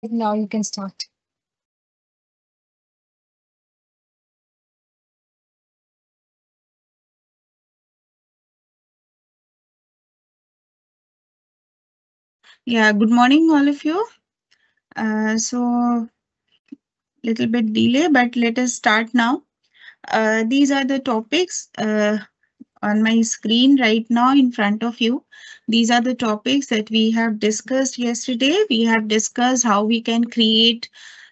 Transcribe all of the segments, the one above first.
Now you can start. Yeah, good morning, all of you. Little bit delay, but let us start now. These are the topics on my screen right now in front of you. These are the topics that we have discussed yesterday. We have discussed how we can create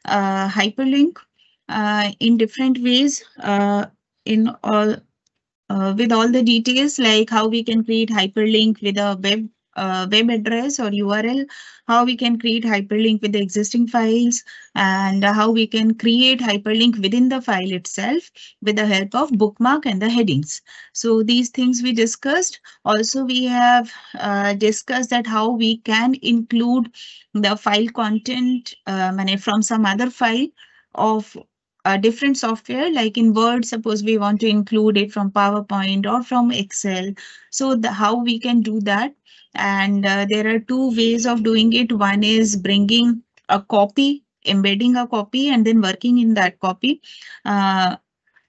hyperlink in different ways in all with all the details like how we can create hyperlink with a web address or URL, how we can create hyperlink with the existing files, and how we can create hyperlink within the file itself with the help of bookmark and the headings. So these things we discussed. Also, we have discussed that how we can include the file content from some other file of a different software, like in Word, suppose we want to include it from PowerPoint or from Excel. So how we can do that. And there are two ways of doing it. One is bringing a copy, embedding a copy, and then working in that copy. Uh,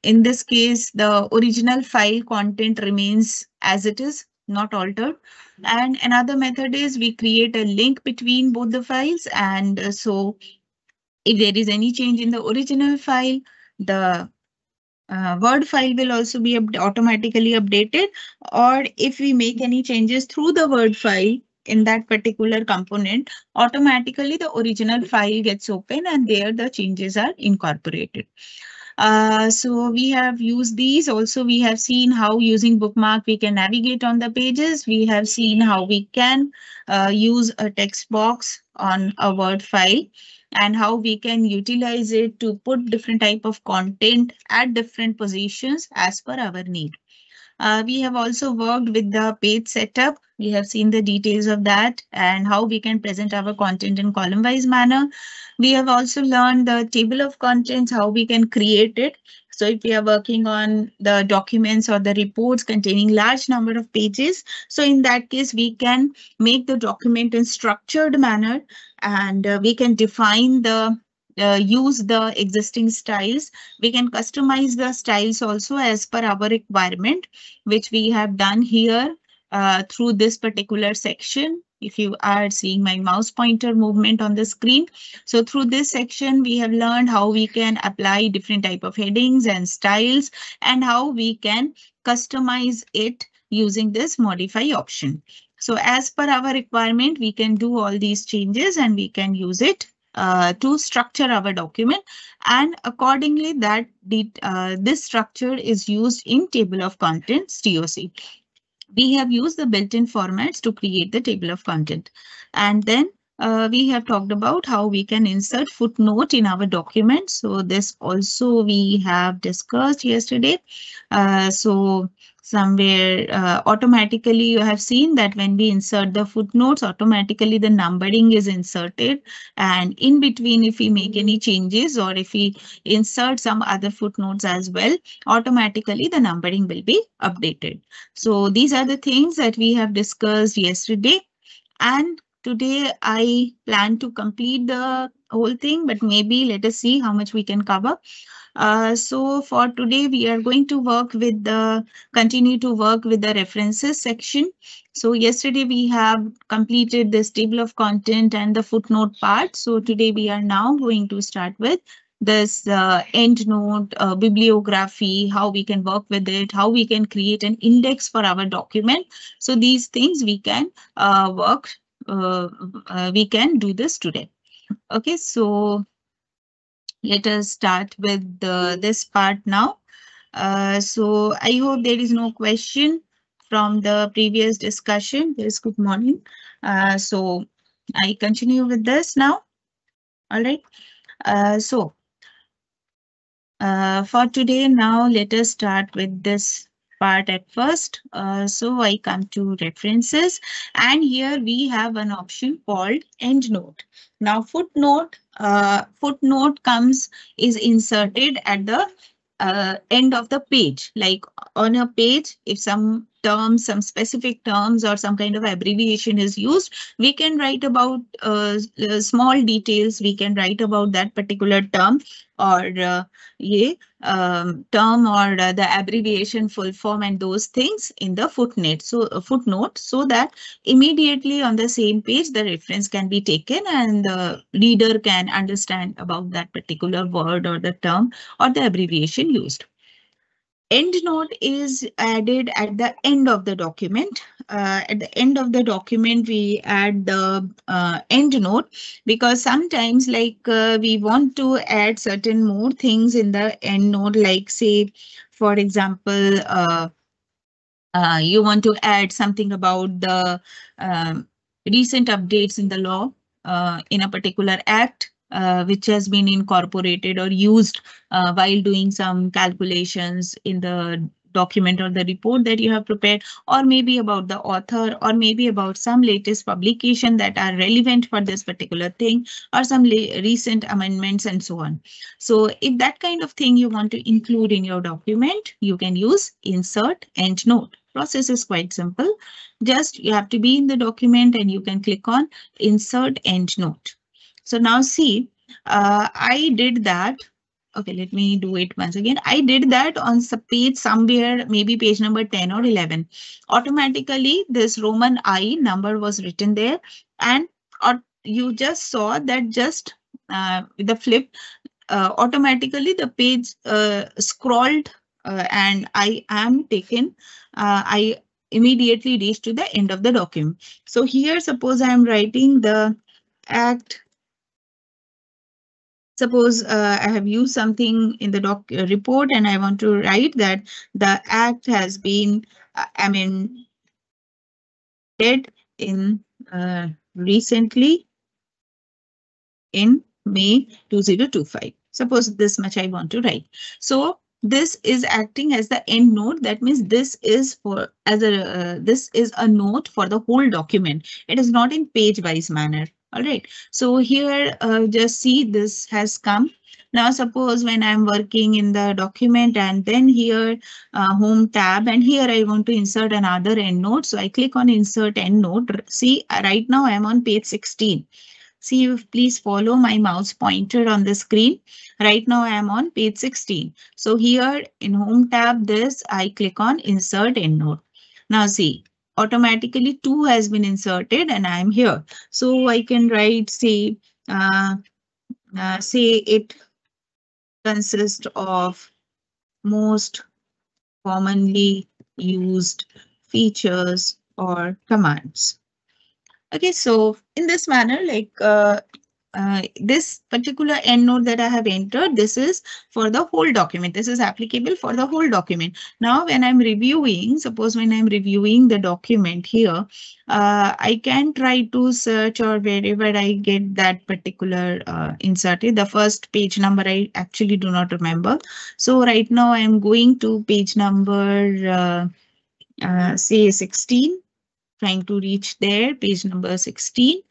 in this case, the original file content remains as it is, not altered. And another method is we create a link between both the files. And so if there is any change in the original file, the Word file will also be automatically updated. Or if we make any changes through the Word file in that particular component, automatically the original file gets open and there the changes are incorporated. So we have used these. Also, we have seen how using bookmark we can navigate on the pages. We have seen how we can use a text box on a Word file and how we can utilize it to put different type of content at different positions as per our need. We have also worked with the page setup. We have seen the details of that and how we can present our content in column-wise manner. We have also learned the table of contents, how we can create it. So if we are working on the documents or the reports containing large number of pages, so in that case, we can make the document in structured manner and we can define use the existing styles. We can customize the styles also as per our requirement, which we have done here through this particular section. If you are seeing my mouse pointer movement on the screen. So through this section, we have learned how we can apply different type of headings and styles and how we can customize it using this modify option. So as per our requirement, we can do all these changes and we can use it to structure our document, and accordingly this structure is used in table of contents TOC. We have used the built-in formats to create the table of content. And then we have talked about how we can insert footnote in our document. So this also we have discussed yesterday. So somewhere automatically you have seen that when we insert the footnotes, automatically the numbering is inserted. And in between, if we make any changes or if we insert some other footnotes as well, automatically the numbering will be updated. So these are the things that we have discussed yesterday. And today I plan to complete the whole thing, but maybe let us see how much we can cover. So for today, we are going to continue to work with the references section. So yesterday we have completed this table of content and the footnote part. So today we are now going to start with this EndNote bibliography, how we can work with it, how we can create an index for our document. So these things we can we can do this today. Okay, so let us start with this part now. So I hope there is no question from the previous discussion. Yes, good morning. So I continue with this now. All right. So for today now, let us start with this part at first. So I come to references, and here we have an option called EndNote. Now footnote is inserted at the end of the page, like on a page, if some terms, some specific terms or some kind of abbreviation is used, we can write about small details. We can write about that particular term or term or the abbreviation full form and those things in the footnote. So footnote, so that immediately on the same page the reference can be taken and the reader can understand about that particular word or the term or the abbreviation used. EndNote is added at the end of the document. At the end of the document, we add the EndNote because sometimes we want to add certain more things in the EndNote, like say, for example, you want to add something about the recent updates in the law in a particular act which has been incorporated or used while doing some calculations in the document or the report that you have prepared, or maybe about the author, or maybe about some latest publication that are relevant for this particular thing, or some recent amendments and so on. So if that kind of thing you want to include in your document, you can use insert EndNote. Process is quite simple. Just you have to be in the document and you can click on insert EndNote. So now see, I did that. Okay, let me do it once again. I did that on page somewhere, maybe page number 10 or 11. Automatically, this Roman I number was written there, and you just saw that just with the flip, automatically the page scrolled and I am taken. I immediately reach to the end of the document. So here, suppose I am writing the act. Suppose I have used something in the report and I want to write that the act has been amended in recently in May 2025. Suppose this much I want to write. So this is acting as the end note. That means this is for as a this is a note for the whole document. It is not in page-wise manner. All right. So here, just see this has come. Now, suppose when I'm working in the document and then here home tab, and here I want to insert another endnote. So I click on insert endnote. See, right now I'm on page 16. See, please follow my mouse pointer on the screen. Right now I am on page 16. So here in home tab, this I click on insert endnote. Now see, automatically 2 has been inserted and I am here. So I can write, say it consists of most commonly used features or commands. Okay, so in this manner, this particular endnote that I have entered, this is for the whole document. This is applicable for the whole document. Now, when I'm reviewing, suppose when I'm reviewing the document here, I can try to search or wherever I get that particular inserted. The first page number I actually do not remember. So right now I am going to page number, say 16. Trying to reach there, page number 16,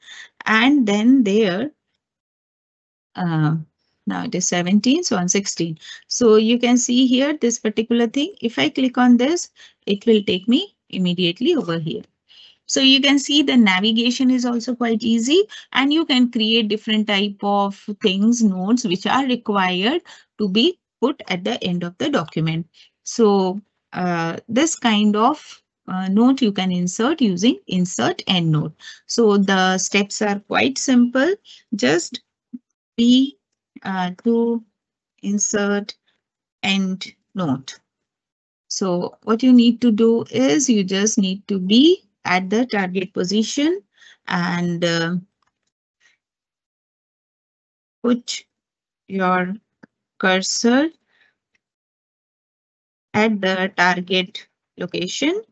and then there, now it is 17, so on 16. So you can see here this particular thing. If I click on this, it will take me immediately over here. So you can see the navigation is also quite easy, and you can create different type of things, notes, which are required to be put at the end of the document. So this kind of note you can insert using insert endnote. So the steps are quite simple. Just be to insert endnote. So what you need to do is you just need to be at the target position and put your cursor at the target location,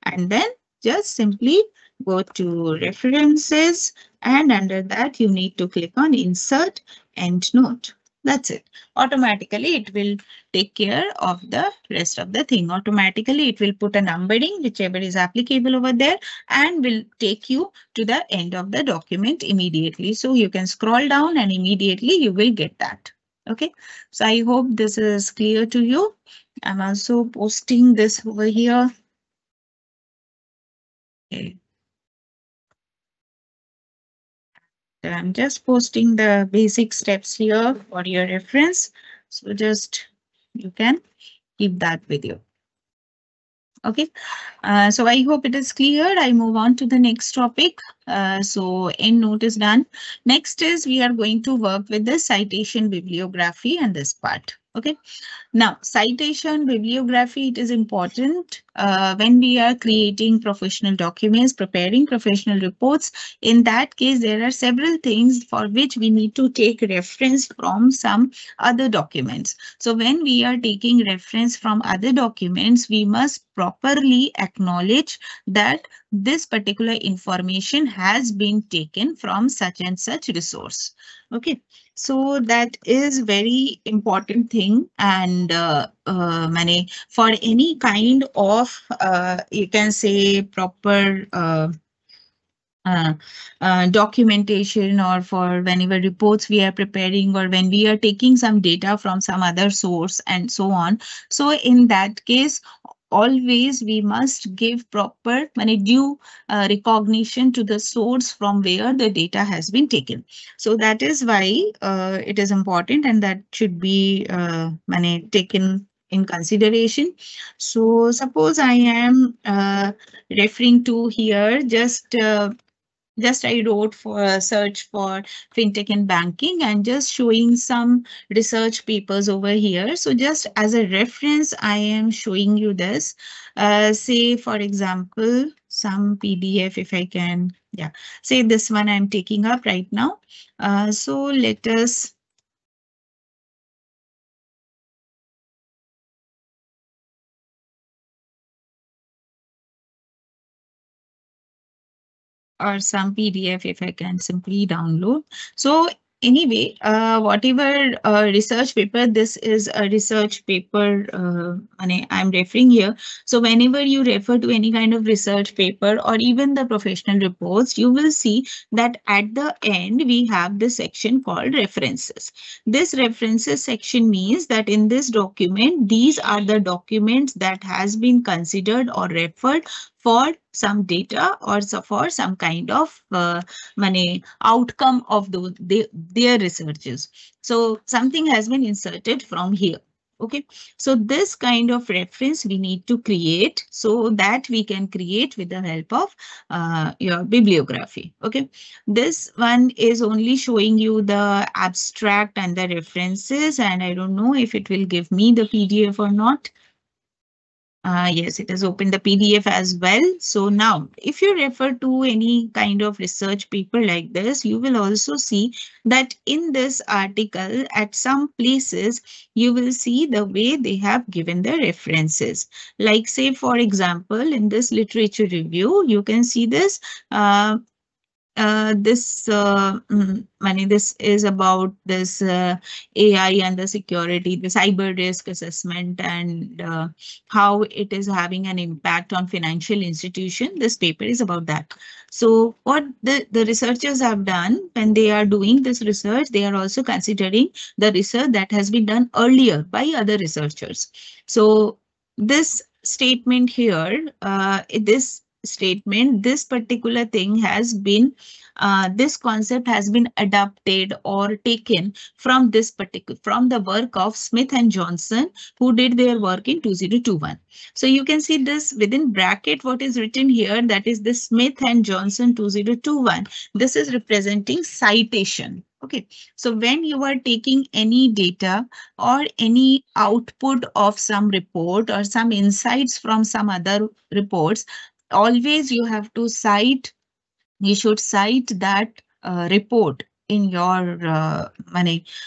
and then just simply go to references, and under that you need to click on insert endnote. That's it. Automatically it will take care of the rest of the thing. Automatically it will put a numbering whichever is applicable over there and will take you to the end of the document immediately. So you can scroll down and immediately you will get that. Okay, so I hope this is clear to you. I'm also posting this over here. Okay. I'm just posting the basic steps here for your reference. So just you can keep that with you. Okay. So I hope it is clear. I move on to the next topic. So end note is done. Next is we are going to work with the citation bibliography and this part. Okay. Now, citation bibliography, it is important when we are creating professional documents, preparing professional reports. In that case, there are several things for which we need to take reference from some other documents. So when we are taking reference from other documents, we must properly acknowledge that this particular information has been taken from such and such resource. Okay. So that is very important thing, and for any kind of you can say proper uh, documentation, or for whenever reports we are preparing, or when we are taking some data from some other source and so on. So in that case, always we must give proper due recognition to the source from where the data has been taken. So that is why it is important, and that should be taken in consideration. So suppose I am referring to here, just I wrote for a search for fintech and banking and just showing some research papers over here. So just as a reference, I am showing you this. Say, for example, some PDF, if I can, yeah, say this one I'm taking up right now. So let us or some PDF if I can simply download. So anyway, whatever research paper, this is a research paper I'm referring here. So whenever you refer to any kind of research paper or even the professional reports, you will see that at the end we have this section called references. This references section means that in this document, these are the documents that has been considered or referred for some data or for some kind of money outcome of their researches. So something has been inserted from here. Okay, so this kind of reference we need to create so that we can create with the help of your bibliography. Okay, this one is only showing you the abstract and the references, and I don't know if it will give me the PDF or not. Yes, it has opened the PDF as well. So now, if you refer to any kind of research paper like this, you will also see that in this article, at some places, you will see the way they have given the references. Like say, for example, in this literature review, you can see this. This is about this AI and the security, the cyber risk assessment, and how it is having an impact on financial institution. This paper is about that. So what the researchers have done when they are doing this research, they are also considering the research that has been done earlier by other researchers. So this statement here, this particular thing has been, this concept has been adapted or taken from from the work of Smith and Johnson, who did their work in 2021. So you can see this within bracket, what is written here, that is the Smith and Johnson 2021. This is representing citation. Okay, so when you are taking any data or any output of some report or some insights from some other reports, always you have to cite, you should cite that report in your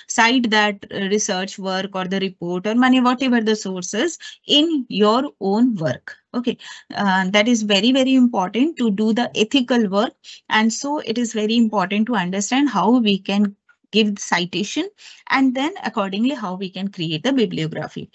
cite that research work or the report or whatever the sources in your own work. Okay, that is very, very important to do the ethical work. And so it is very important to understand how we can give citation, and then accordingly how we can create the bibliography.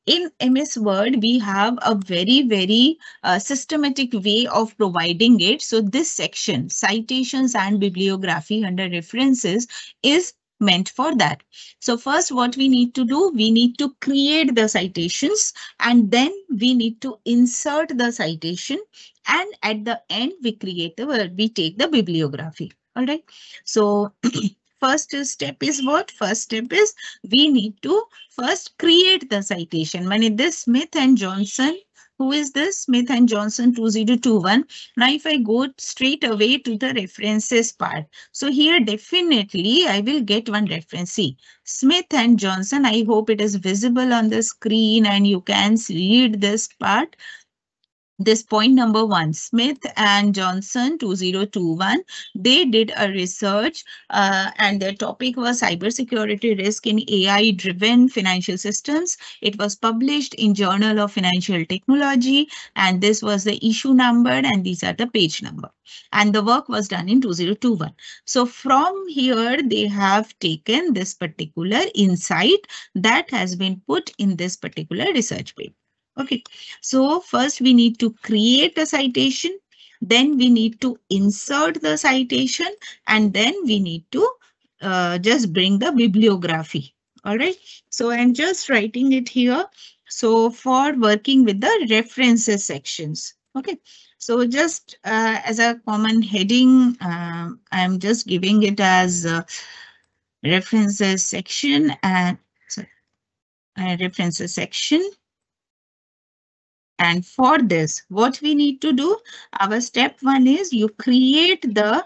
In MS Word, we have a very, very systematic way of providing it. So this section, citations and bibliography under references, is meant for that. So first what we need to do, we need to create the citations, and then we need to insert the citation, and at the end we we take the bibliography. All right. So first step is what? First step is we need to first create the citation. When this Smith and Johnson, who is this? Smith and Johnson 2021. Now, if I go straight away to the references part, so here definitely I will get one reference. See, Smith and Johnson, I hope it is visible on the screen and you can read this part. This point number 1, Smith and Johnson 2021, they did a research and their topic was cybersecurity risk in AI-driven financial systems. It was published in Journal of Financial Technology, and this was the issue number, and these are the page number. And the work was done in 2021. So from here, they have taken this particular insight that has been put in this particular research paper. Okay, so first we need to create a citation, then we need to insert the citation, and then we need to just bring the bibliography. All right, so I'm just writing it here. So for working with the references sections. Okay, so just as a common heading, I'm just giving it as references section and references section. And for this, what we need to do, our step 1 is you create the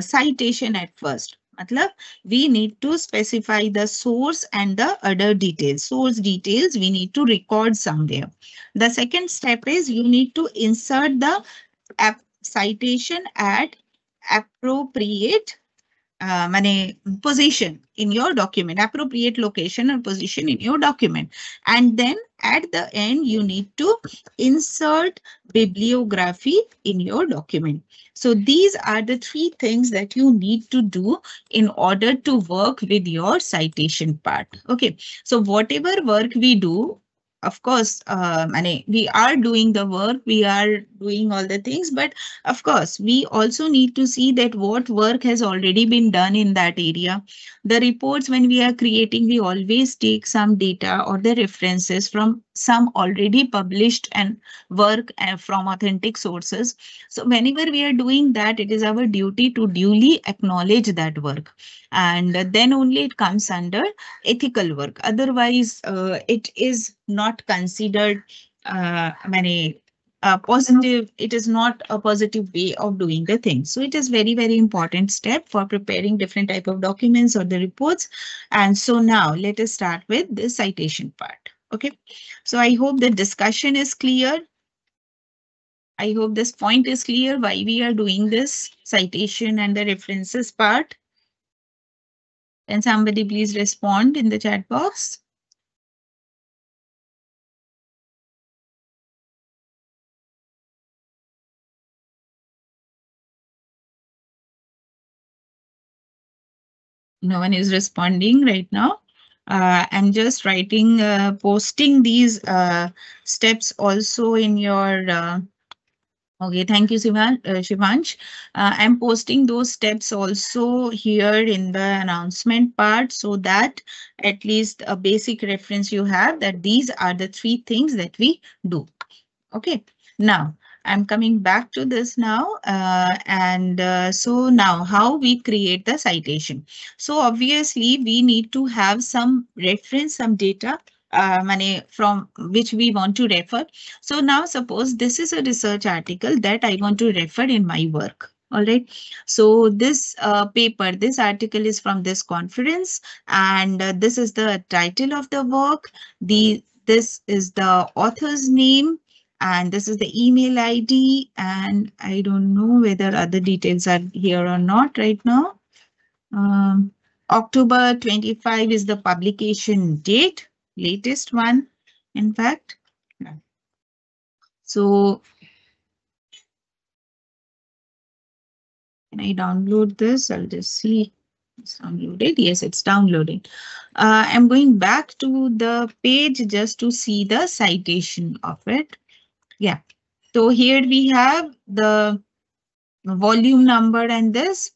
citation at first. Matlab, we need to specify the source and the other details. Source details we need to record somewhere. The second step is you need to insert the citation at appropriate position in your document, appropriate location or position in your document. And then at the end, you need to insert bibliography in your document. So these are the 3 things that you need to do in order to work with your citation part. Okay, so whatever work we do, of course, we are doing the work, we are doing all the things, but of course, we also need to see that what work has already been done in that area. The reports, when we are creating, we always take some data or the references from some already published and work from authentic sources. So whenever we are doing that, it is our duty to duly acknowledge that work. And then only it comes under ethical work. Otherwise, it is not considered positive. It is not a positive way of doing the thing. So it is very, very important step for preparing different type of documents or the reports. And so now let us start with the citation part. Okay, so I hope the discussion is clear. I hope this point is clear why we are doing this citation and the references part. Can somebody please respond in the chat box? No one is responding right now. I'm just writing, posting these steps also in your. Okay, thank you, Shivansh. I'm posting those steps also here in the announcement part so that at least a basic reference you have that these are the 3 things that we do. Okay, now I'm coming back to this now. So now how we create the citation. So obviously we need to have some reference, some data from which we want to refer. So now suppose this is a research article that I want to refer in my work. All right. So this paper, this article is from this conference, and this is the title of the work. This is the author's name. And this is the email ID, and I don't know whether other details are here or not right now. October 25 is the publication date, latest one, in fact. So can I download this? I'll just see. It's downloaded. Yes, it's downloading. I'm going back to the page just to see the citation of it. Yeah. So here we have the volume number and this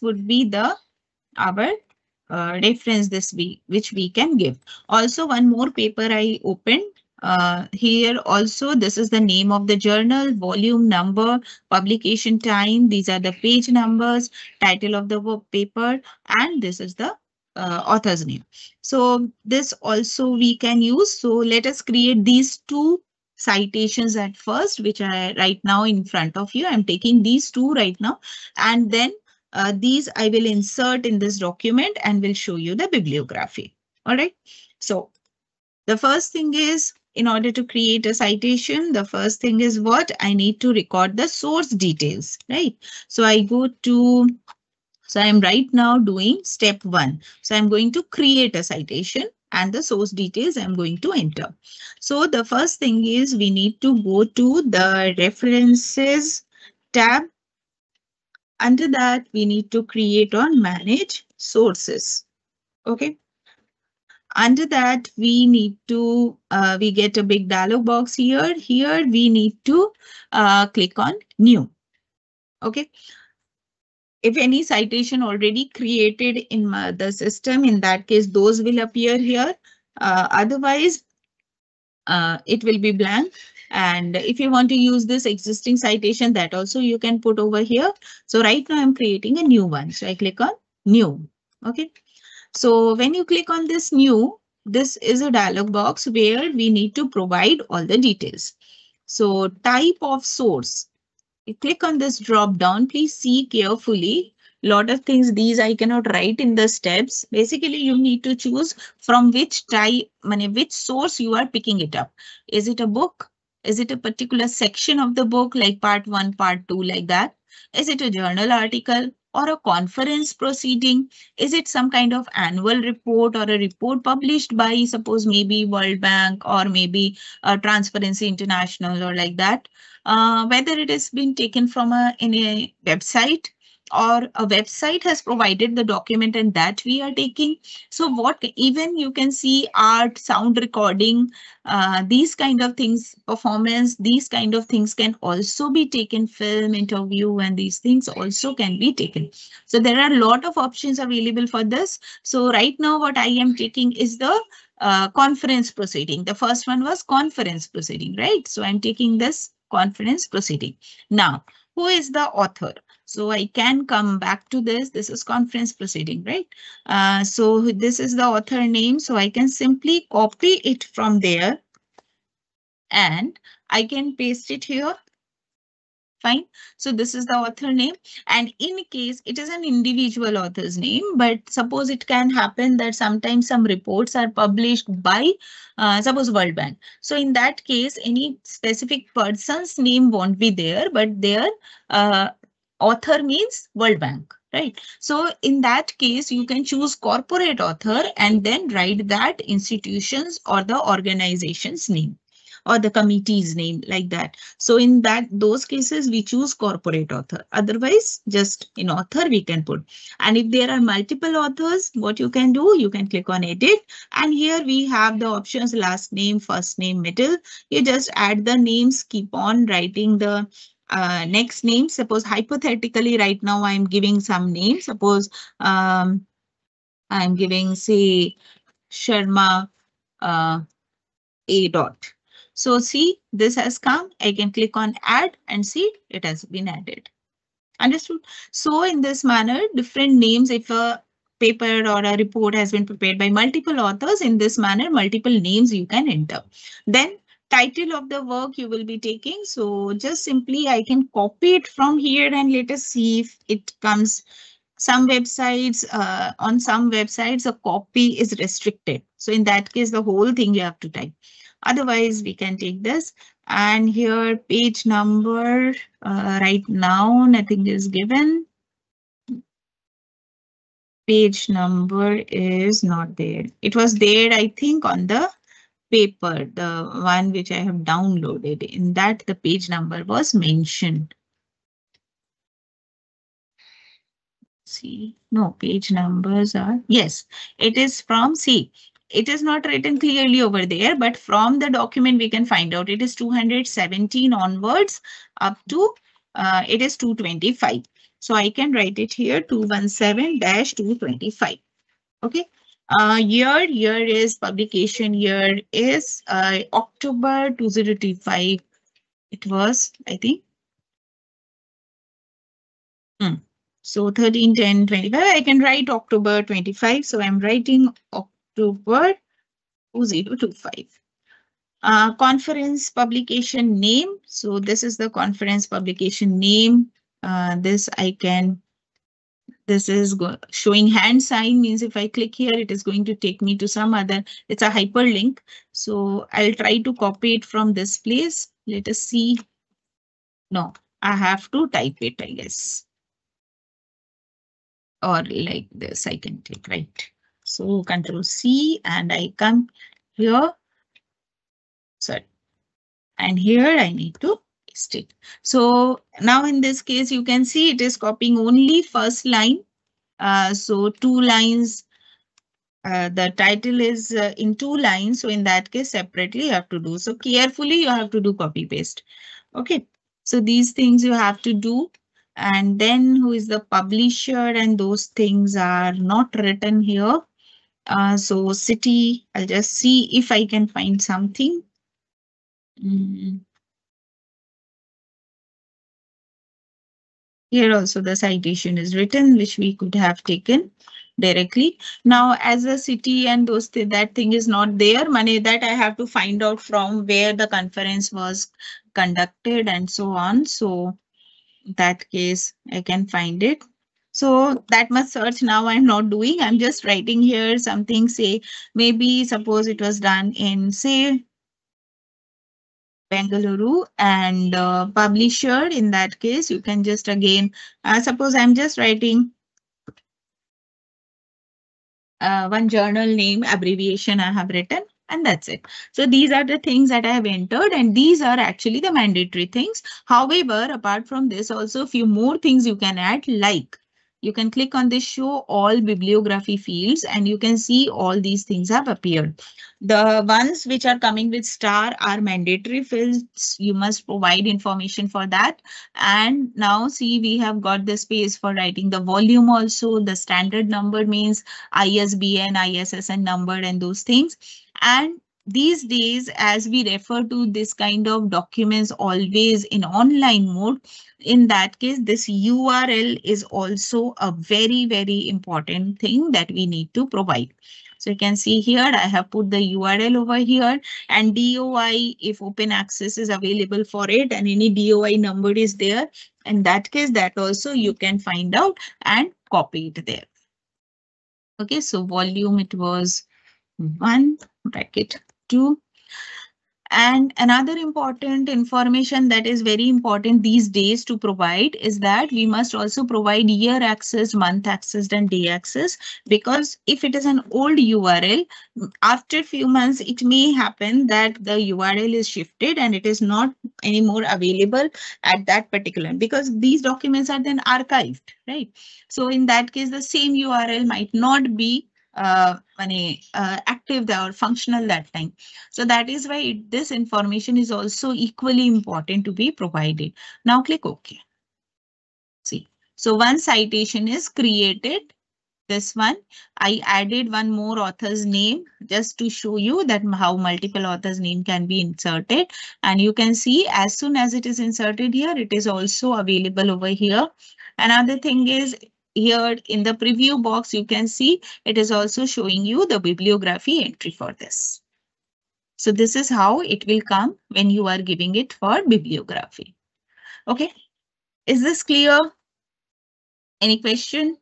would be the our reference which we can give. Also, one more paper I opened. Here also, this is the name of the journal, volume number, publication time. These are the page numbers, title of the paper, and this is the author's name. So this also we can use. So let us create these two citations at first, which are right now in front of you. I'm taking these two right now, and then these I will insert in this document and will show you the bibliography. All right. So the first thing is, in order to create a citation, the first thing is what? I need to record the source details, right? So I go to, so I'm right now doing step 1. So I'm going to create a citation and the source details I'm going to enter. So the first thing is we need to go to the references tab. Under that, we need to create or manage sources. Okay. Under that, we need to, we get a big dialog box here. Here, we need to click on new. Okay. If any citation already created in the system, in that case, those will appear here. Otherwise, it will be blank. And if you want to use this existing citation, that also you can put over here. So right now I'm creating a new one. So I click on new. Okay. So when you click on this new, this is a dialog box where we need to provide all the details. So type of source. You click on this drop down. Please see carefully. Lot of things these I cannot write in the steps. Basically, you need to choose from which type, which source you are picking it up. Is it a book? Is it a particular section of the book, like part 1, part 2, like that? Is it a journal article or a conference proceeding? Is it some kind of annual report or a report published by, suppose, maybe World Bank or maybe Transparency International or like that? Whether it has been taken from in a website or a website has provided the document and that we are taking. So what, even you can see art, sound recording, these kind of things, performance, these kind of things can also be taken, film, interview, and these things also can be taken. So there are a lot of options available for this. So right now what I am taking is the conference proceeding. The first one was conference proceeding, right? So I'm taking this conference proceeding. Now, who is the author? So I can come back to this. This is conference proceeding, right? So this is the author name. So I can simply copy it from there and I can paste it here. Fine. So this is the author name. And in case it is an individual author's name, but suppose it can happen that sometimes some reports are published by, suppose, World Bank. So in that case, any specific person's name won't be there, but their author means World Bank, right? So in that case, you can choose corporate author and then write that institution's or the organization's name or the committee's name, like that. So in those cases, we choose corporate author. Otherwise, just in author we can put. And if there are multiple authors, what you can do, you can click on edit. And here we have the options last name, first name, middle. You just add the names, keep on writing the next name. Suppose hypothetically right now I'm giving some name. Suppose I'm giving, say, Sharma A dot. So see, this has come. I can click on add and see it has been added. Understood? So in this manner, different names, if a paper or a report has been prepared by multiple authors, in this manner, multiple names you can enter. Then title of the work you will be taking. So just simply I can copy it from here and let us see if it comes. Some websites, on some websites, a copy is restricted. So in that case, the whole thing you have to type. Otherwise, we can take this and here page number. Right now, nothing is given. Page number is not there. It was there, I think, on the paper, the one which I have downloaded. In that, the page number was mentioned. See, no, page numbers are, yes, it is from C. It is not written clearly over there, but from the document we can find out it is 217 onwards up to it is 225. So I can write it here 217-225. Okay. Year is publication year is October 2025. It was, I think. So 13, 10, 25. I can write October 25. So I'm writing October 2025. Conference publication name. So this is the conference publication name. This is showing hand sign, means if I click here, it is going to take me to some other, it's a hyperlink. So I'll try to copy it from this place. Let us see. No, I have to type it, I guess. Or like this, I can take, right? So Control C and I come here. Sorry. And here I need to paste it. So now in this case, you can see it is copying only first line. So 2 lines. The title is in 2 lines. So in that case, separately you have to do. So carefully you have to do copy paste. Okay. So these things you have to do. And then who is the publisher, and those things are not written here. So city, I'll just see if I can find something. Here also the citation is written, which we could have taken directly. Now, as a city and that thing is not there, money that I have to find out from where the conference was conducted and so on. So in that case, I can find it. So that much search now I'm not doing. I'm just writing here something, say, maybe suppose it was done in, say, Bengaluru, and publisher, in that case, you can just again, suppose I'm just writing one journal name abbreviation I have written, and that's it. So these are the things that I have entered, and these are actually the mandatory things. However, apart from this, also a few more things you can add, like you can click on this show all bibliography fields, and you can see all these things have appeared. The ones which are coming with star are mandatory fields. You must provide information for that. And now see, we have got the space for writing the volume also. The standard number means ISBN, ISSN number and those things. And these days, as we refer to this kind of documents always in online mode, in that case, this URL is also a very, very important thing that we need to provide. So you can see here, I have put the URL over here, and DOI, if open access is available for it and any DOI number is there, in that case, that also you can find out and copy it there. Okay, so volume, it was 1 bracket 2. And another important information that is very important these days to provide is that we must also provide year access, month access, and day access, because if it is an old URL, after a few months, it may happen that the URL is shifted and it is not anymore available at that particular, because these documents are then archived, right? So in that case, the same URL might not be active or functional that time. So that is why this information is also equally important to be provided. Now click OK. See, so one citation is created. This one, I added one more author's name just to show you that how multiple authors' name can be inserted. And you can see as soon as it is inserted here, it is also available over here. Another thing is, here in the preview box, you can see it is also showing you the bibliography entry for this. So this is how it will come when you are giving it for bibliography. Okay, is this clear? Any question?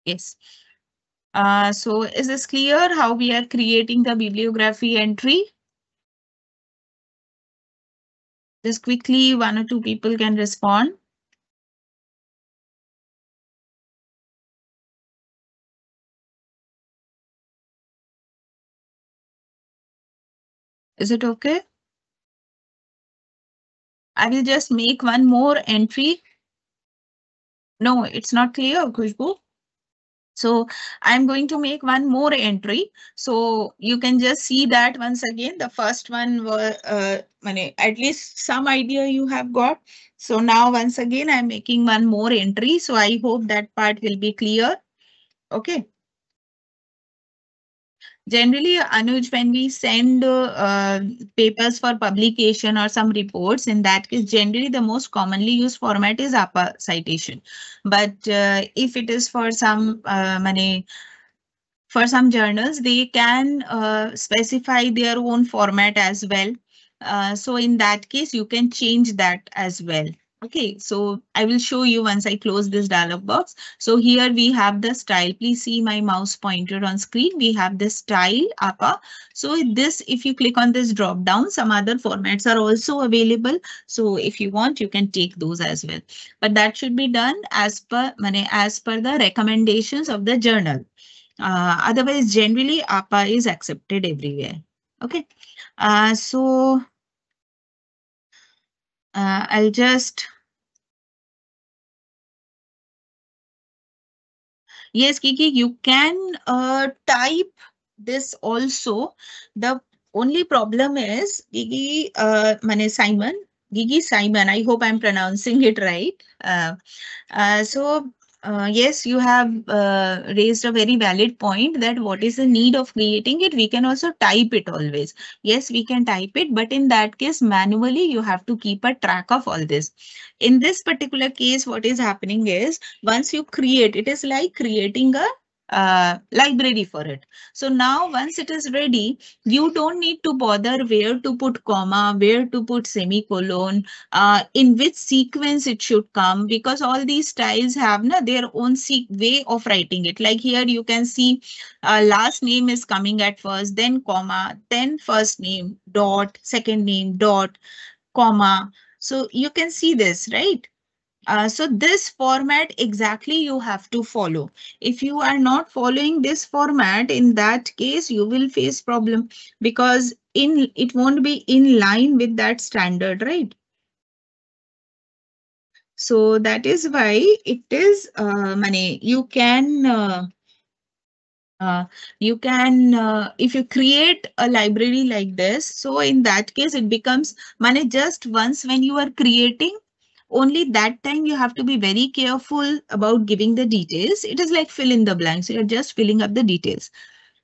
Yes. So is this clear how we are creating the bibliography entry? Just quickly, 1 or 2 people can respond. Is it okay? I will just make one more entry. No, it's not clear, Khushbu. So I'm going to make one more entry. So you can just see that once again, the first one was at least some idea you have got. So now once again, I'm making one more entry. So I hope that part will be clear. Okay. Generally, Anuj, when we send papers for publication or some reports, in that case, generally the most commonly used format is APA citation. But if it is for some for some journals, they can specify their own format as well. So in that case, you can change that as well. Okay, so I will show you once I close this dialog box. So here we have the style. Please see my mouse pointer on screen. We have the style APA. So this, if you click on this drop down, some other formats are also available. So if you want, you can take those as well. But that should be done as per the recommendations of the journal. Otherwise, generally, APA is accepted everywhere. Okay. So I'll just. Yes, Kiki, you can type this also. The only problem is Gigi Simon. I hope I'm pronouncing it right. So, yes, you have raised a very valid point that what is the need of creating it? We can also type it always. Yes, we can type it, but in that case, manually, you have to keep a track of all this. In this particular case, what is happening is once you create, it is like creating a library for it. So now once it is ready, you don't need to bother where to put comma, where to put semicolon, in which sequence it should come, because all these styles have their own way of writing it. Like here you can see last name is coming at first, then comma, then first name, dot, second name, dot, comma. So you can see this, right? So this format exactly you have to follow. If you are not following this format, in that case, you will face problem because it won't be in line with that standard, right? So that is why it is money. You can if you create a library like this, so in that case it becomes money just once when you are creating. Only that time you have to be very careful about giving the details. It is like fill in the blanks. You're just filling up the details.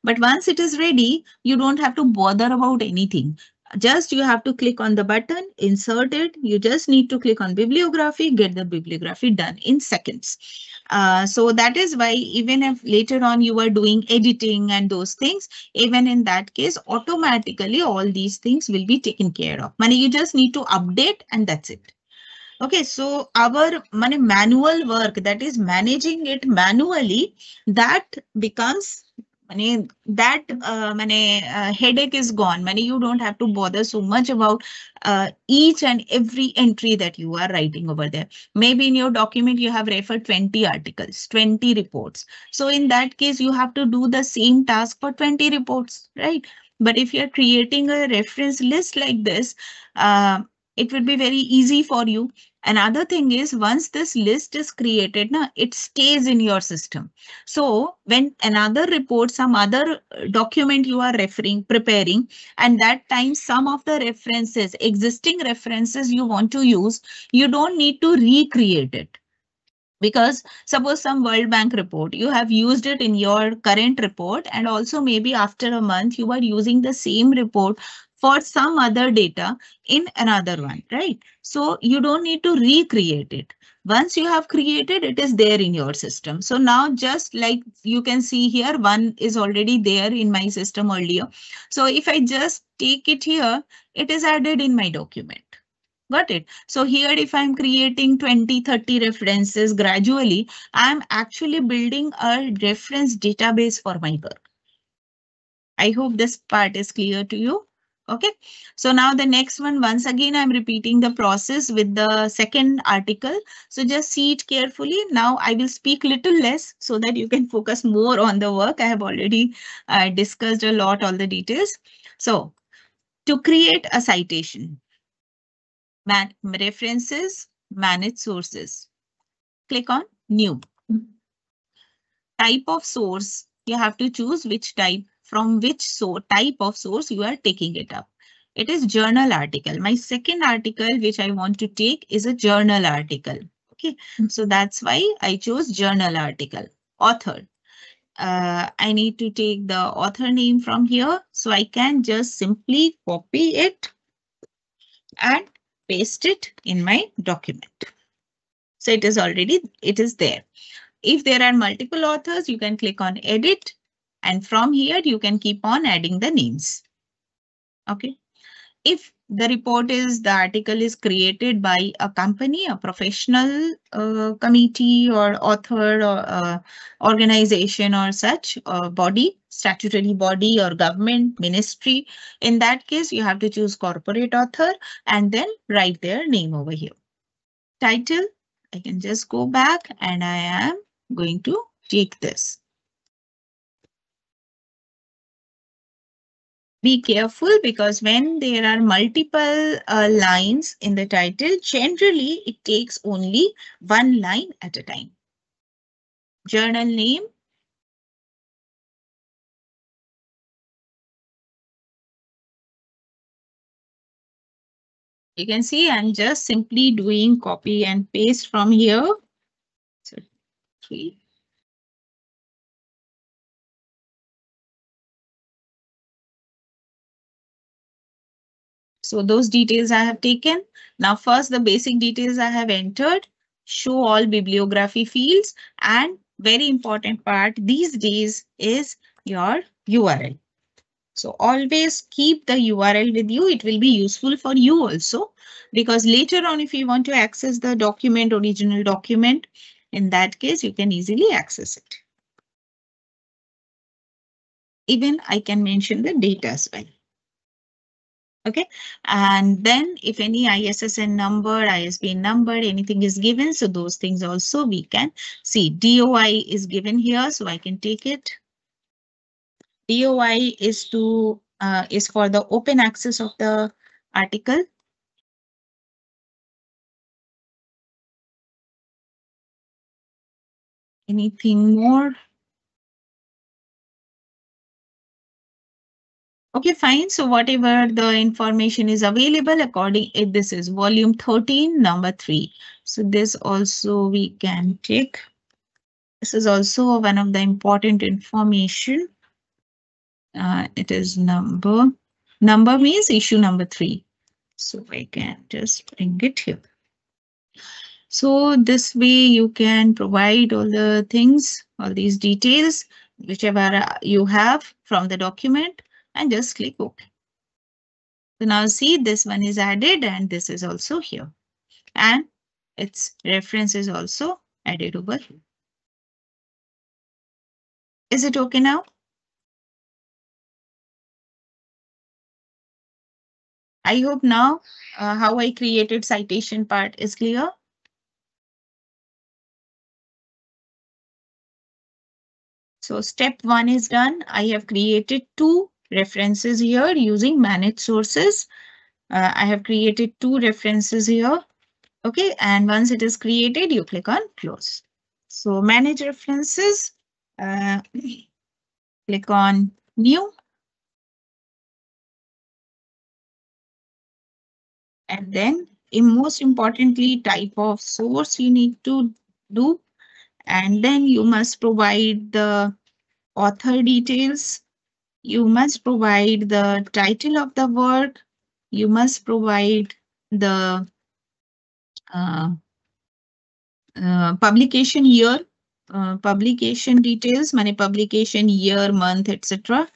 But once it is ready, you don't have to bother about anything. Just you have to click on the button, insert it. You just need to click on bibliography, get the bibliography done in seconds. So that is why even if later on you are doing editing and those things, even in that case, automatically all these things will be taken care of. Money, you just need to update and that's it. Okay, so our manual work, that is managing it manually, that becomes headache is gone. You don't have to bother so much about each and every entry that you are writing over there. Maybe in your document you have referred 20 articles, 20 reports. So in that case, you have to do the same task for 20 reports, right? But if you're creating a reference list like this, it will be very easy for you. Another thing is once this list is created, it stays in your system. So when another report, some other document you are preparing, and that time some of the references, existing references you want to use, you don't need to recreate it. Because suppose some World Bank report, you have used it in your current report, and also maybe after a month, you are using the same report for some other data in another one, right? So you don't need to recreate it. Once you have created, it is there in your system. So now just like you can see here, one is already there in my system earlier. So if I just take it here, it is added in my document. Got it? So here, if I'm creating 20, 30 references gradually, I'm actually building a reference database for my work. I hope this part is clear to you. Okay. So now the next one, once again, I'm repeating the process with the second article. So just see it carefully. Now I will speak little less so that you can focus more on the work. I have already discussed a lot, all the details. So to create a citation, references, manage sources. Click on new. type of source, you have to choose which type, from which type of source you are taking it up. It is journal article. My second article which I want to take is a journal article. Okay, so that's why I chose journal article. Author. I need to take the author name from here. So I can just simply copy it and paste it in my document. So it is there. If there are multiple authors, you can click on edit, and from here you can keep on adding the names. Okay. If the article is created by a company, a professional committee or author or organization or such body, statutory body or government ministry, in that case, you have to choose corporate author and then write their name over here. Title, I can just go back and I am going to take this. Be careful because when there are multiple lines in the title, generally it takes only one line at a time. Journal name. You can see I'm just simply doing copy and paste from here. So, 3. So those details I have taken. Now first the basic details I have entered. Show all bibliography fields, and very important part these days is your URL. So always keep the URL with you. It will be useful for you also, because later on if you want to access the document, original document, in that case you can easily access it. Even I can mention the date as well. Okay, and then if any ISSN number, ISBN number, anything is given, so those things also we can see. DOI is given here, so I can take it. DOI is for the open access of the article. Anything more? Okay, fine. So whatever the information is available this is volume 13, number 3. So this also we can take. This is also one of the important information. It is number. Number means issue number 3. So I can just bring it here. So this way you can provide all the things, all these details, whichever you have from the document, and just click OK. So now see this one is added and this is also here. And its reference is also added over here. Is it okay now? I hope now how I created citation part is clear. So step 1 is done. I have created 2 references here using managed sources. I have created 2 references here. Okay, and once it is created, you click on close. So manage references, click on new. And then most importantly, type of source you need to do. And then you must provide the author details. You must provide the title of the work. You must provide the publication year, publication details, money publication year, month, etc.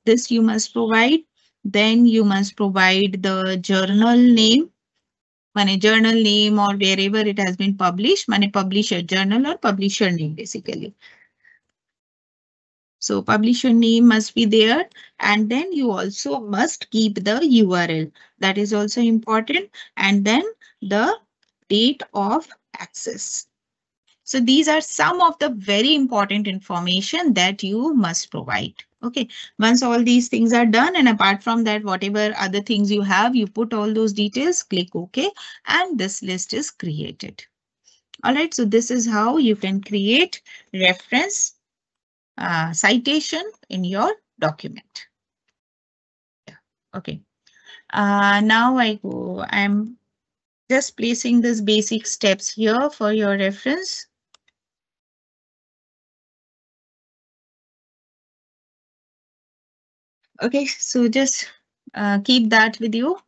This you must provide. Then you must provide the journal name, money journal name, or wherever it has been published, money publisher journal or publisher name basically. So publisher name must be there, and then you also must keep the URL. That is also important, and then the date of access. So these are some of the very important information that you must provide. Okay, once all these things are done, and apart from that, whatever other things you have, you put all those details, click OK, and this list is created. All right, so this is how you can create reference citation in your document. Yeah. Okay. Now I'm just placing these basic steps here for your reference. Okay, so just keep that with you.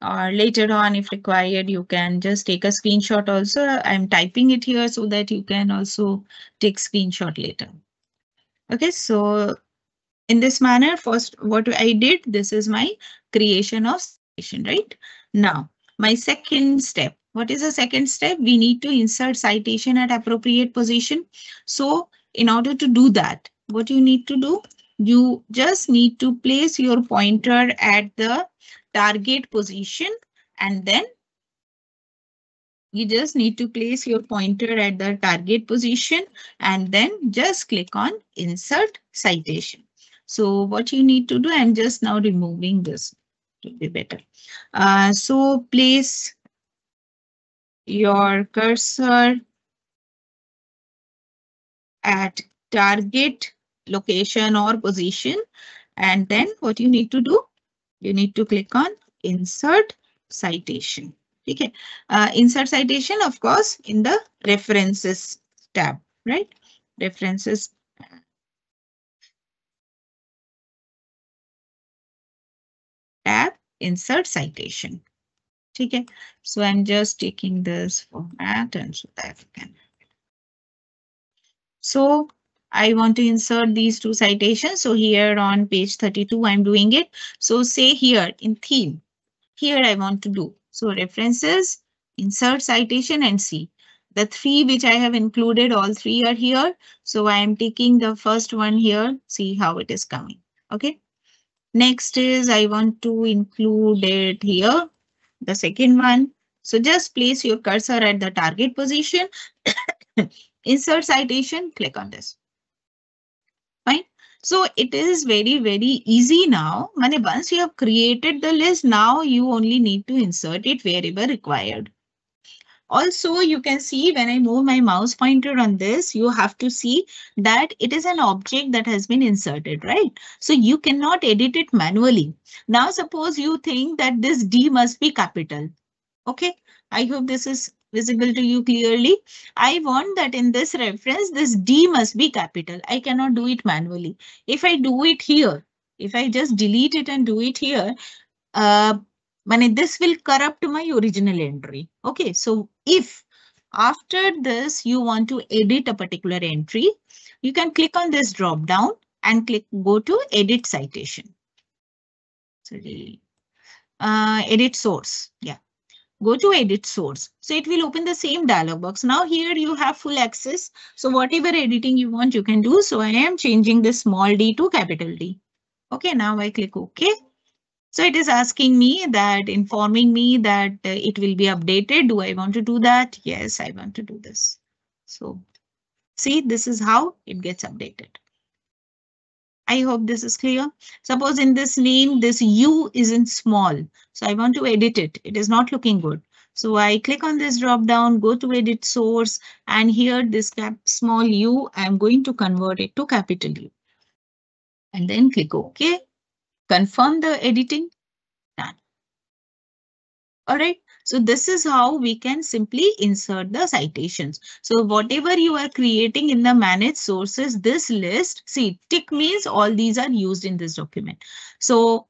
Or later on, if required, you can just take a screenshot also. I'm typing it here so that you can also take screenshot later. Okay, so in this manner, first what I did, this is my creation of citation, right? Now, my second step. What is the second step? We need to insert citation at appropriate position. So in order to do that, what you need to do, you just need to place your pointer at the target position, and then you just need to place your pointer at the target position and then just click on insert citation. So what you need to do, I'm just now removing this to be better. So place your cursor at target location or position, and then what you need to do, you need to click on insert citation. Okay. Insert citation, of course, in the references tab, right? References tab, insert citation. Okay. So I'm just taking this format and so that I can. So I want to insert these two citations. So here on page 32, I'm doing it. So say here in theme, here I want to do. So references, insert citation and see. The three which I have included, all three are here. So I am taking the first one here, see how it is coming. Okay. Next is I want to include it here, the second one. So just place your cursor at the target position, insert citation, click on this. Fine. So it is very, very easy now. Once you have created the list, now you only need to insert it wherever required. Also, you can see when I move my mouse pointer on this, you have to see that it is an object that has been inserted, right? So you cannot edit it manually. Now, suppose you think that this D must be capital. Okay, I hope this is visible to you clearly. I want that in this reference, this D must be capital. I cannot do it manually. If I do it here, if I just delete it and do it here, this will corrupt my original entry. Okay, so if after this you want to edit a particular entry, you can click on this drop down and go to edit citation. Sorry, edit source. Yeah. Go to edit source. So it will open the same dialog box. Now here you have full access. So whatever editing you want, you can do. So I am changing this small d to capital D. Okay, now I click OK. So it is asking me that, informing me that it will be updated. Do I want to do that? Yes, I want to do this. So see, this is how it gets updated. I hope this is clear. Suppose in this name, this U isn't small. So I want to edit it. It is not looking good. So I click on this drop down, go to edit source, and here this small U, I'm going to convert it to capital U. And then click OK. Confirm the editing. Done. All right. So this is how we can simply insert the citations. So whatever you are creating in the manage sources, this list, see, tick means all these are used in this document. So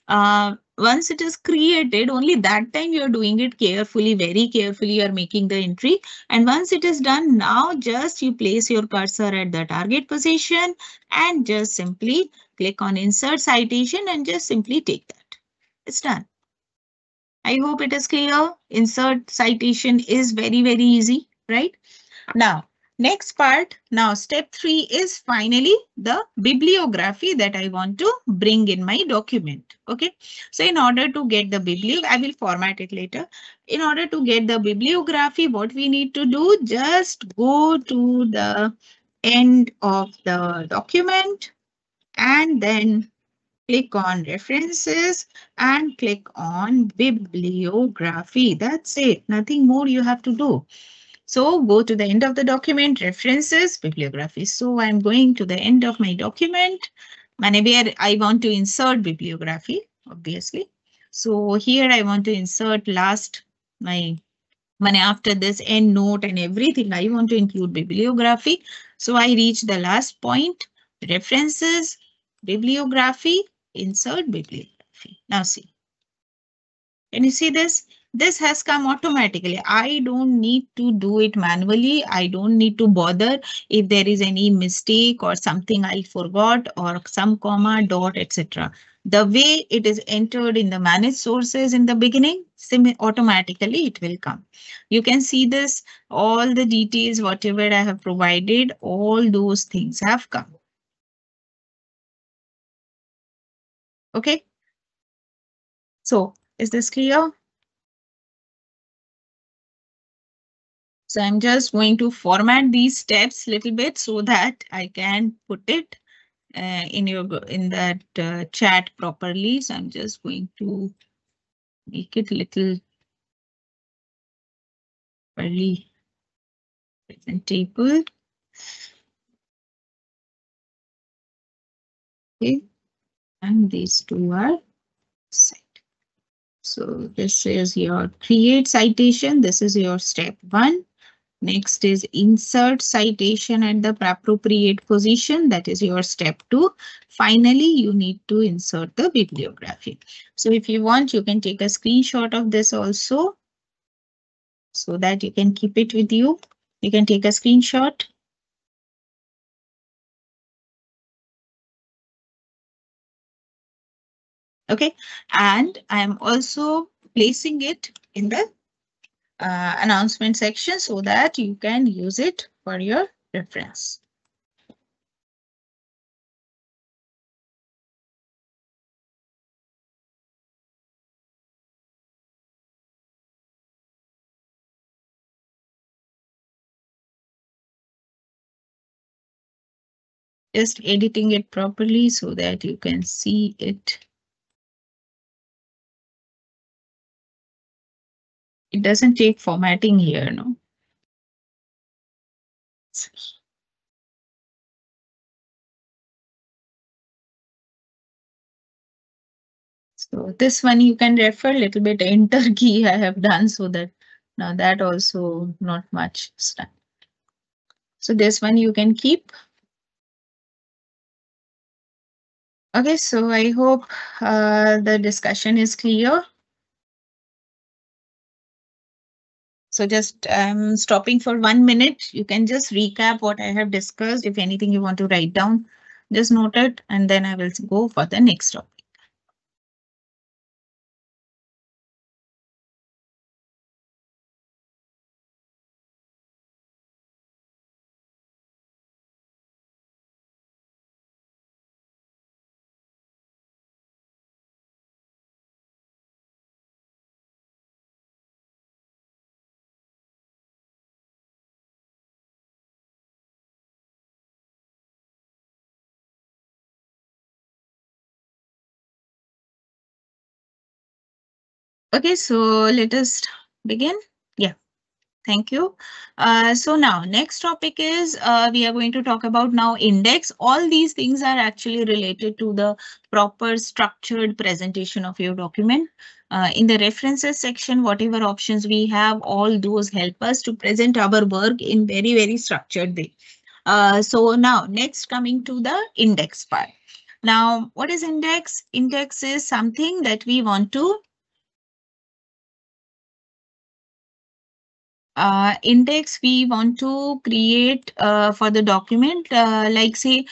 once it is created, only that time you're doing it carefully, very carefully, you're making the entry. And once it is done, now just you place your cursor at the target position and just simply click on insert citation and just simply take that. It's done. I hope it is clear. Insert citation is very, very easy, right? Now, next part. Now, step 3 is finally the bibliography that I want to bring in my document. Okay. So in order to get the bibliography, I will format it later. In order to get the bibliography, what we need to do, just go to the end of the document and then click on references and click on bibliography. That's it. Nothing more you have to do. So go to the end of the document, references, bibliography. So I'm going to the end of my document. Where I want to insert bibliography, obviously. So here I want to insert last my after this end note and everything, I want to include bibliography. So I reach the last point, references, bibliography, insert bibliography. Now see. Can you see this? This has come automatically. I don't need to do it manually. I don't need to bother if there is any mistake or something I forgot or some comma, dot, etc. The way it is entered in the manage sources in the beginning, automatically it will come. You can see this, all the details, whatever I have provided, all those things have come. Okay. So is this clear? So I'm just going to format these steps a little bit so that I can put it in that chat properly. So I'm just going to make it little very presentable. Okay, and these two are set. So this is your create citation. This is your step 1. Next is insert citation at the appropriate position. That is your step 2. Finally, you need to insert the bibliography. So if you want, you can take a screenshot of this also so that you can keep it with you. You can take a screenshot. Okay, and I am also placing it in the announcement section so that you can use it for your reference. Just editing it properly so that you can see it. It doesn't take formatting here, no? So this one you can refer a little bit enter key I have done so that now that also not much stuff. So this one you can keep. Okay, so I hope the discussion is clear. So just stopping for 1 minute. You can just recap what I have discussed. If anything you want to write down, just note it and then I will go for the next topic. Okay, so let us begin. Yeah. Thank you. So now next topic is we are going to talk about now index. All these things are actually related to the proper structured presentation of your document. In the references section, whatever options we have, all those help us to present our work in very, very structured way. So now next coming to the index part. Now, what is index? Index is something that we want to index we want to create for the document, like say,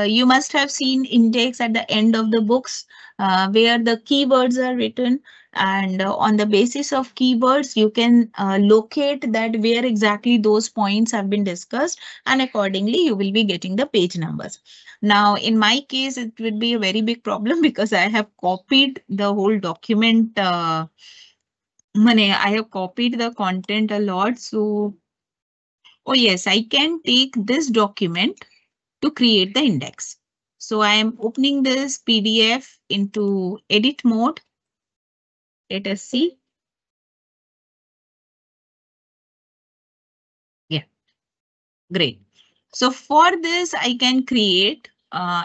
you must have seen index at the end of the books where the keywords are written, and on the basis of keywords, you can locate that where exactly those points have been discussed, and accordingly, you will be getting the page numbers. Now, in my case, it would be a very big problem because I have copied the whole document. I have copied the content a lot. So, oh yes, I can take this document to create the index. So I am opening this PDF into edit mode. Let us see. Great. So for this, I can create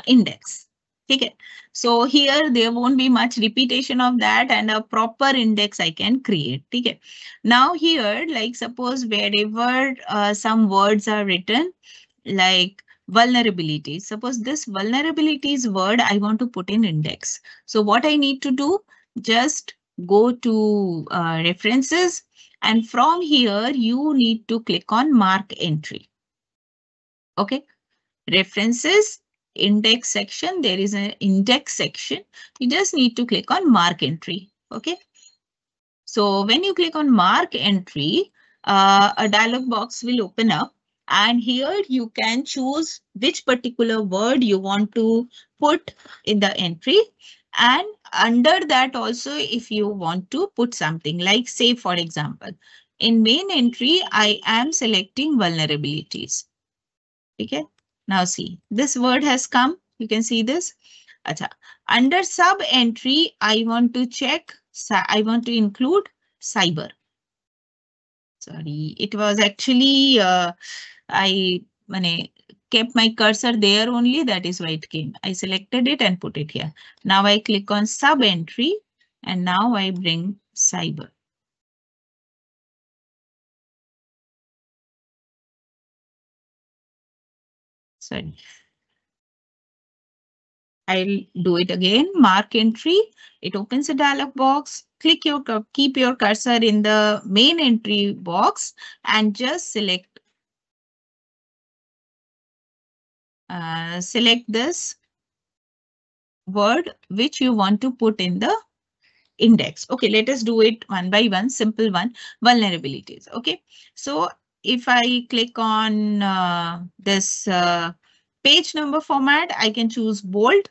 index. Okay. So here there won't be much repetition of that, and a proper index I can create. Okay. Now here, like suppose wherever some words are written, like vulnerability. Suppose this vulnerabilities word I want to put in index. So what I need to do, just go to references, and from here you need to click on mark entry. Okay, references, index section, there is an index section. You just need to click on mark entry. Okay, so when you click on mark entry, a dialog box will open up, and here you can choose which particular word you want to put in the entry. And under that also, if you want to put something like, say, for example, in main entry, I am selecting vulnerabilities. Okay. Now see, this word has come. You can see this. Acha. Under sub entry, I want to check. I want to include cyber. Sorry, it was actually I kept my cursor there only. That is why it came. I selected it and put it here. Now I click on sub entry, and now I bring cyber. Sorry. I'll do it again. Mark entry. It opens a dialog box. Keep your cursor in the main entry box and just select this word which you want to put in the index. Okay, let us do it one by one. Simple one. Vulnerabilities. Okay, so if I click on this page number format, I can choose bold.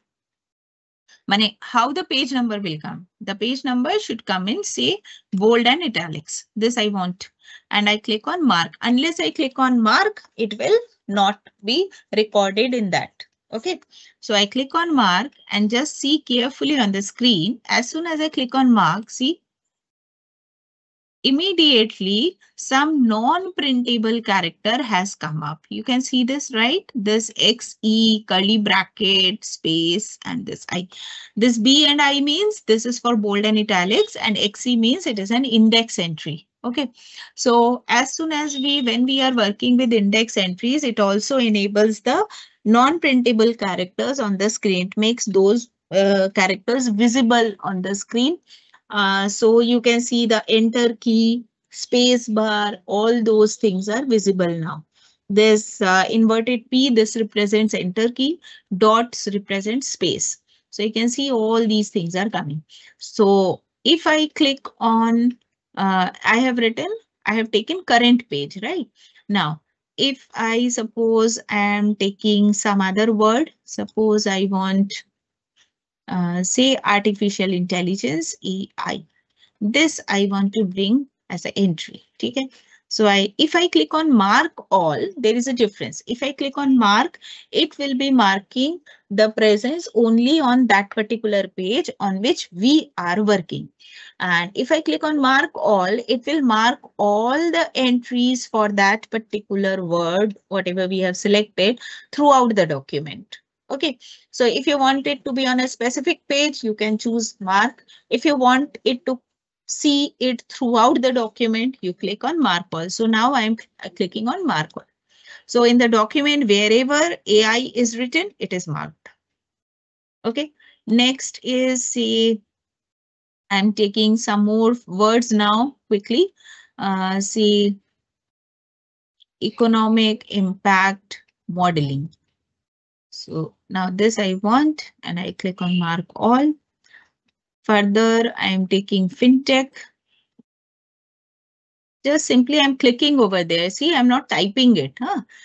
How the page number will come? The page number should come in, say, bold and italics. This I want. And I click on mark. Unless I click on mark, it will not be recorded in that. Okay. So I click on mark and just see carefully on the screen. As soon as I click on mark, see, immediately some non-printable character has come up. You can see this, right? This XE, curly bracket, space, and this I. This B and I means this is for bold and italics, and XE means it is an index entry. Okay, so as soon as when we are working with index entries, it also enables the non-printable characters on the screen. It makes those characters visible on the screen. So you can see the enter key, space bar, all those things are visible now. This inverted P, this represents enter key, dots represent space. So you can see all these things are coming. So if I click on, I have taken current page, right? Now, if I suppose I am taking some other word, suppose I want say artificial intelligence, AI. This I want to bring as an entry. Okay. So if I click on mark all, there is a difference. If I click on mark, it will be marking the presence only on that particular page on which we are working. And if I click on mark all, it will mark all the entries for that particular word, whatever we have selected throughout the document. Okay, so if you want it to be on a specific page, you can choose mark. If you want it to see it throughout the document, you click on mark all. So now I'm clicking on mark all. So in the document, wherever AI is written, it is marked. Okay, next is, say, I'm taking some more words now quickly. See, economic impact modeling. So now this I want, and I click on mark all. Further, I am taking fintech. Just simply I'm clicking over there. See, I'm not typing it.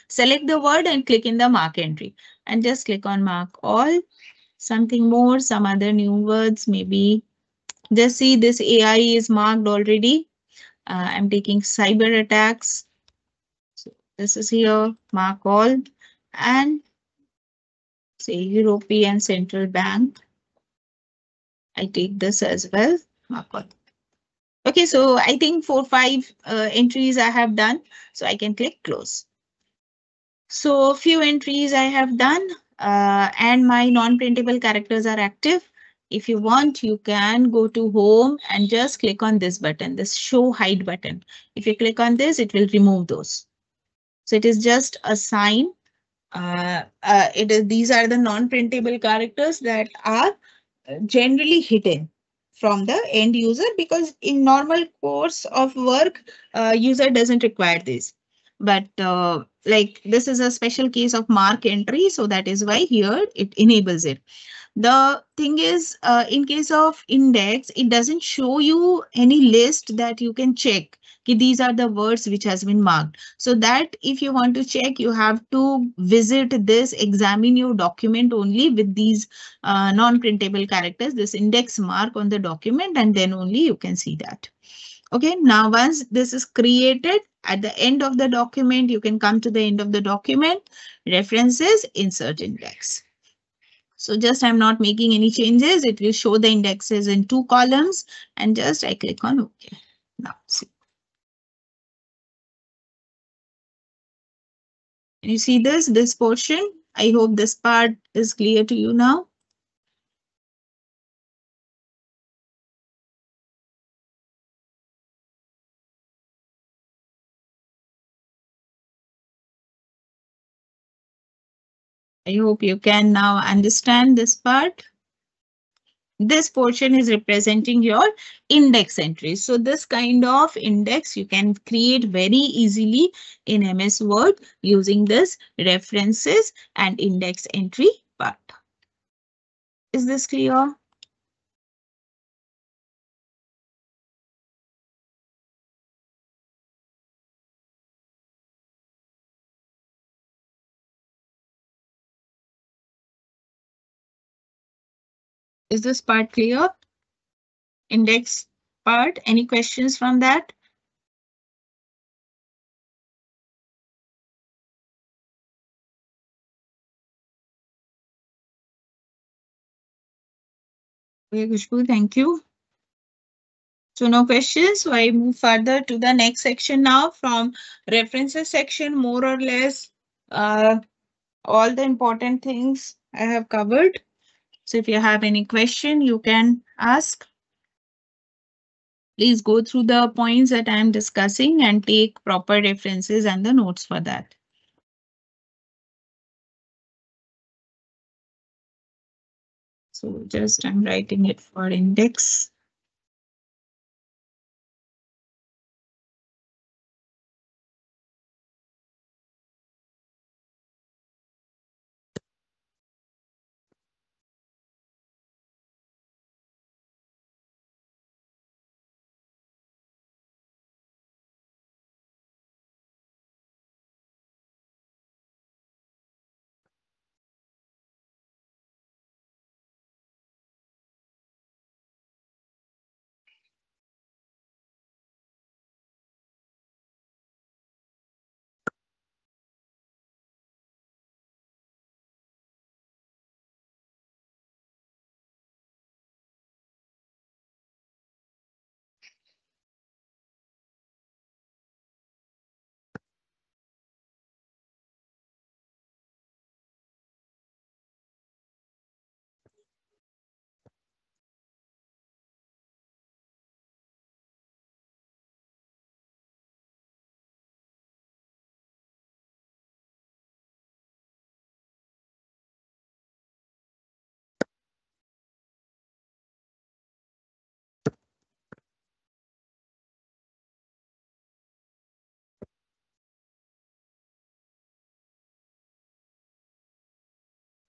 Select the word and click in the mark entry and just click on mark all. Something more, some other new words, maybe. Just see this AI is marked already. I'm taking cyber attacks. So this is here, mark all, and say European Central Bank. I take this as well, mark all. Okay, so I think 4-5 entries I have done, so I can click close. So few entries I have done and my non-printable characters are active. If you want, you can go to home and just click on this button, this show hide button. If you click on this, it will remove those. So it is just a sign. These are the non-printable characters that are generally hidden from the end user, because in normal course of work, user doesn't require this. But like this is a special case of mark entry, so that is why here it enables it. The thing is, in case of index, it doesn't show you any list that you can check. Okay, these are the words which has been marked. So that if you want to check, you have to visit this, examine your document only with these non-printable characters, this index mark on the document, and then only you can see that. Okay, now once this is created, at the end of the document, you can come to the end of the document, references, insert index. So just I'm not making any changes. It will show the indexes in 2 columns and just I click on OK. Now see. Can you see this portion? I hope this part is clear to you now. I hope you can now understand this part. This portion is representing your index entries. So this kind of index you can create very easily in MS Word using this references and index entry part. Is this clear? Is this part clear? Index part, any questions from that? Okay, Khushbu, thank you. So no questions. So I move further to the next section now. From references section, more or less all the important things I have covered. So if you have any question, you can ask. Please go through the points that I am discussing and take proper references and the notes for that. So just I'm writing it for index.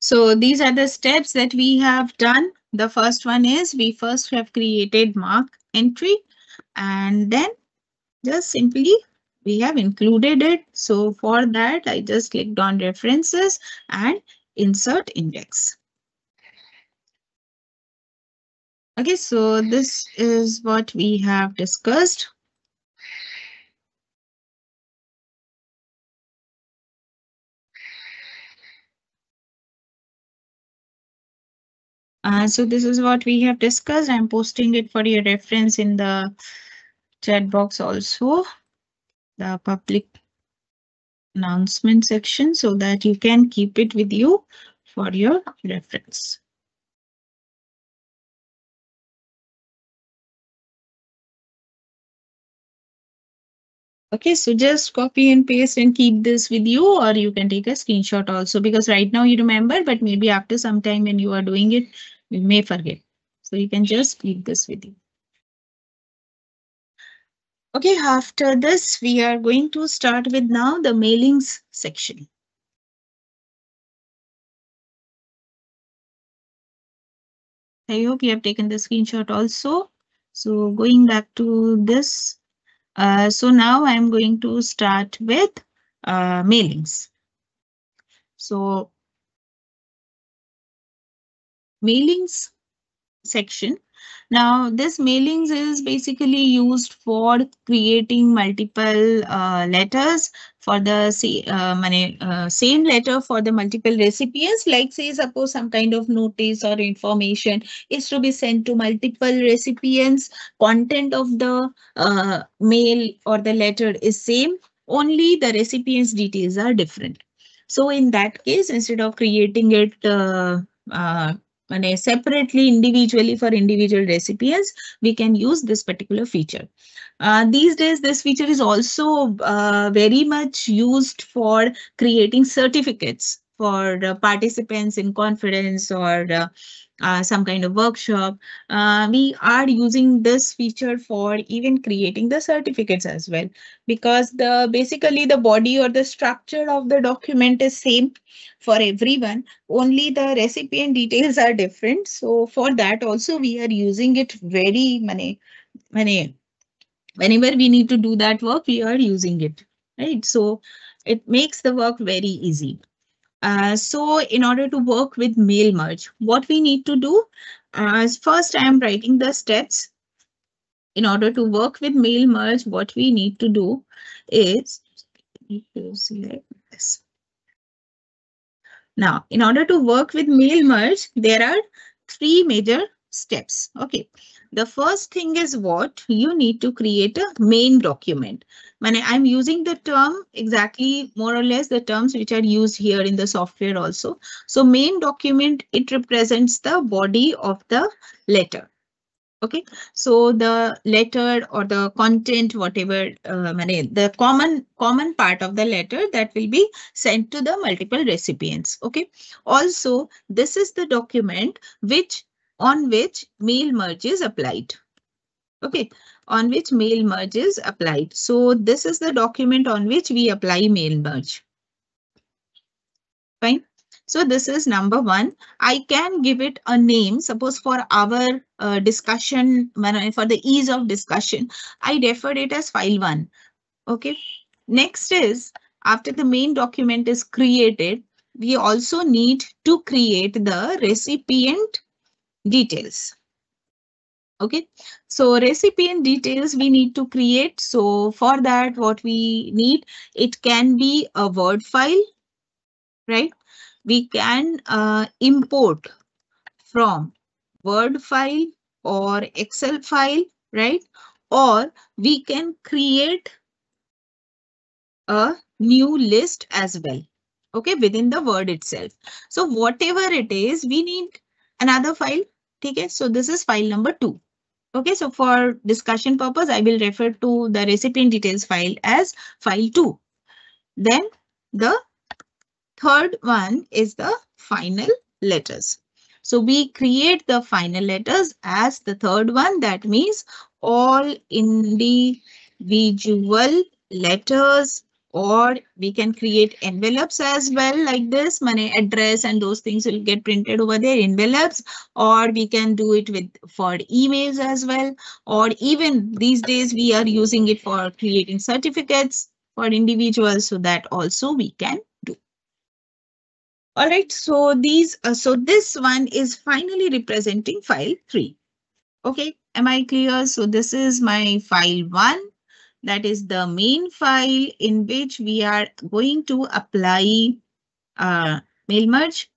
So these are the steps that we have done. The first one is we first have created mark entry and then just simply we have included it. So for that, I just clicked on references and insert index. Okay, so this is what we have discussed. So this is what we have discussed. I'm posting it for your reference in the chat box also, the public announcement section so that you can keep it with you for your reference. Okay, so just copy and paste and keep this with you, or you can take a screenshot also, because right now you remember, but maybe after some time when you are doing it, you may forget. So you can just keep this with you. Okay, after this, we are going to start with now the mailings section. I hope you have taken the screenshot also. So going back to this, so now I'm going to start with mailings. So mailings section. Now, this mailings is basically used for creating multiple letters for the same letter for the multiple recipients. Like say, suppose some kind of notice or information is to be sent to multiple recipients. Content of the mail or the letter is same. Only the recipient's details are different. So in that case, instead of creating it uh, separately individually for individual recipients, we can use this particular feature. These days, this feature is also very much used for creating certificates for participants in conference or some kind of workshop. We are using this feature for even creating the certificates as well, because the basically the body or the structure of the document is same for everyone, only the recipient details are different. So for that also we are using it very many whenever we need to do that work, we are using it, right? So it makes the work very easy. So in order to work with mail merge, what we need to do, first I am writing the steps. In order to work with mail merge, what we need to do is, need to select this. Now, in order to work with mail merge, there are three major steps. Okay. The first thing is what you need to create a main document. When I'm using the term exactly more or less the terms which are used here in the software also. So main document, it represents the body of the letter. Okay, so the letter or the content, whatever, the common part of the letter that will be sent to the multiple recipients. Okay, also this is the document on which mail merge is applied. Okay, on which mail merge is applied. So this is the document on which we apply mail merge. Fine. So this is number one. I can give it a name. Suppose for our discussion, for the ease of discussion, I referred it as file one. Okay. Next is, after the main document is created, we also need to create the recipient details. Okay. So recipient details we need to create. So for that, what we need, it can be a Word file, right? We can import from Word file or Excel file, right? Or we can create a new list as well, okay, within the Word itself. So whatever it is, we need another file. Okay, so this is file number 2. Okay, so for discussion purpose, I will refer to the recipient details file as file 2. Then the third one is the final letters. So we create the final letters as the third one. That means all individual letters, or we can create envelopes as well, like this. Money address and those things will get printed over there, envelopes, or we can do it with for emails as well. Or even these days we are using it for creating certificates for individuals, so that also we can do. All right, so this one is finally representing file 3. Okay, am I clear? So this is my file 1. That is the main file in which we are going to apply mail merge,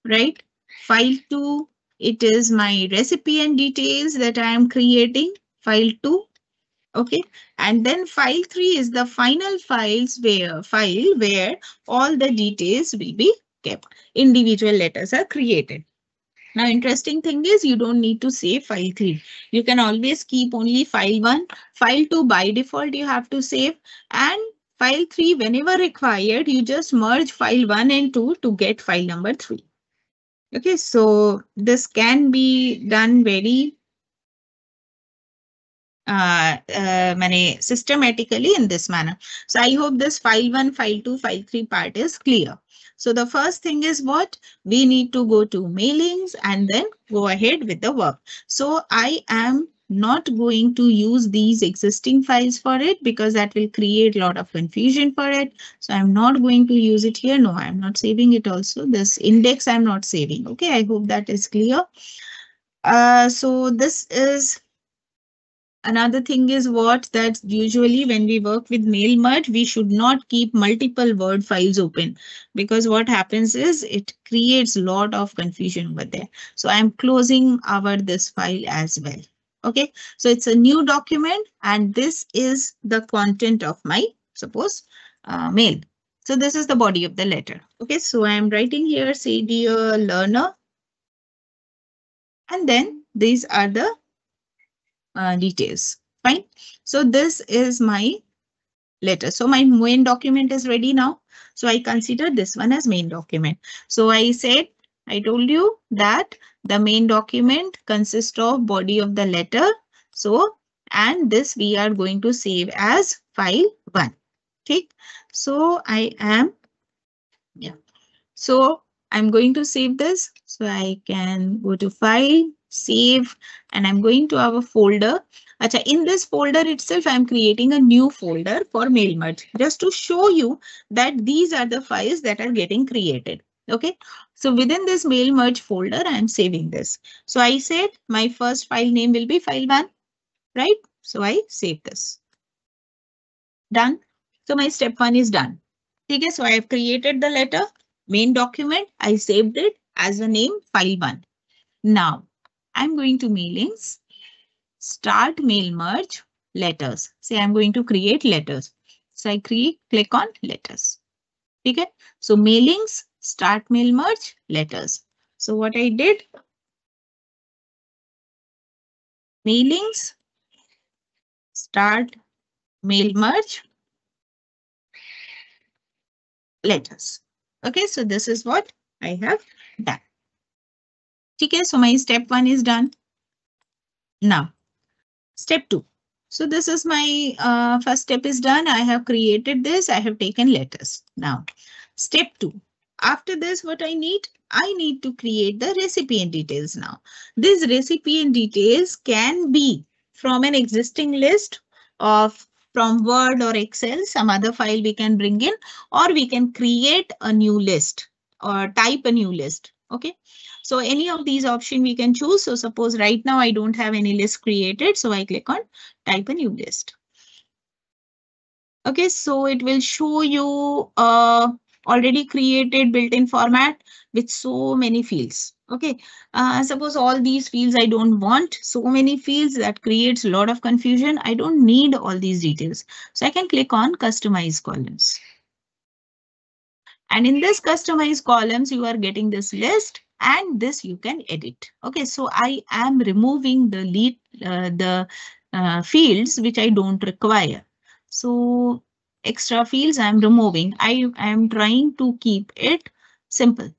right? File 2, it is my recipient details that I am creating, file 2. Okay, and then file 3 is the final file where all the details will be kept. Individual letters are created. Now, interesting thing is you don't need to save file 3. You can always keep only file 1. File 2 by default you have to save, and file 3 whenever required you just merge file 1 and 2 to get file number 3. Okay, so this can be done very systematically in this manner. So I hope this file 1, file 2, file 3 part is clear. So the first thing is what? We need to go to mailings and then go ahead with the work. So I am not going to use these existing files for it because that will create a lot of confusion for it. So I'm not going to use it here. No, I'm not saving it also. This index I'm not saving. Okay, I hope that is clear. So this is another thing is what that usually when we work with mail merge, we should not keep multiple Word files open because what happens is it creates a lot of confusion over there. So I'm closing this file as well. Okay, so it's a new document and this is the content of my suppose mail. So this is the body of the letter. Okay, so I'm writing here, say dear learner, and then these are the details. Fine. So this is my letter. So my main document is ready now. So I consider this one as main document. So I told you that the main document consists of body of the letter. So, and this we are going to save as file 1. Okay. So So I'm going to save this. So I can go to file, save, and I'm going to our folder. Achha, in this folder itself, I'm creating a new folder for mail merge just to show you that these are the files that are getting created. Okay, so within this mail merge folder, I'm saving this. So I said my first file name will be file 1, right? So I save this. Done. So my step 1 is done. Okay, so I have created the letter. Main document, I saved it as a name file 1. Now, I'm going to mailings, start mail merge, letters. Say I'm going to create letters. So I click on letters. Okay, so mailings, start mail merge, letters. So what I did, mailings, start mail merge, letters. Okay, so this is what I have done. Okay, so my step 1 is done. Now, step 2. So this is my first step is done. I have created this. I have taken letters. Now, step 2. After this, what I need to create the recipient details now. These recipient details can be from an existing list of from Word or Excel, some other file we can bring in, or we can create a new list or type a new list. Okay. So any of these options we can choose. So suppose right now I don't have any list created. So I click on type a new list. Okay, so it will show you already created built-in format with so many fields. Okay, suppose all these fields I don't want so many fields that creates a lot of confusion. I don't need all these details. So I can click on customize columns. And in this customized columns, you are getting this list and this you can edit. Okay, so I am removing the fields which I don't require. So extra fields I'm removing. I am trying to keep it simple.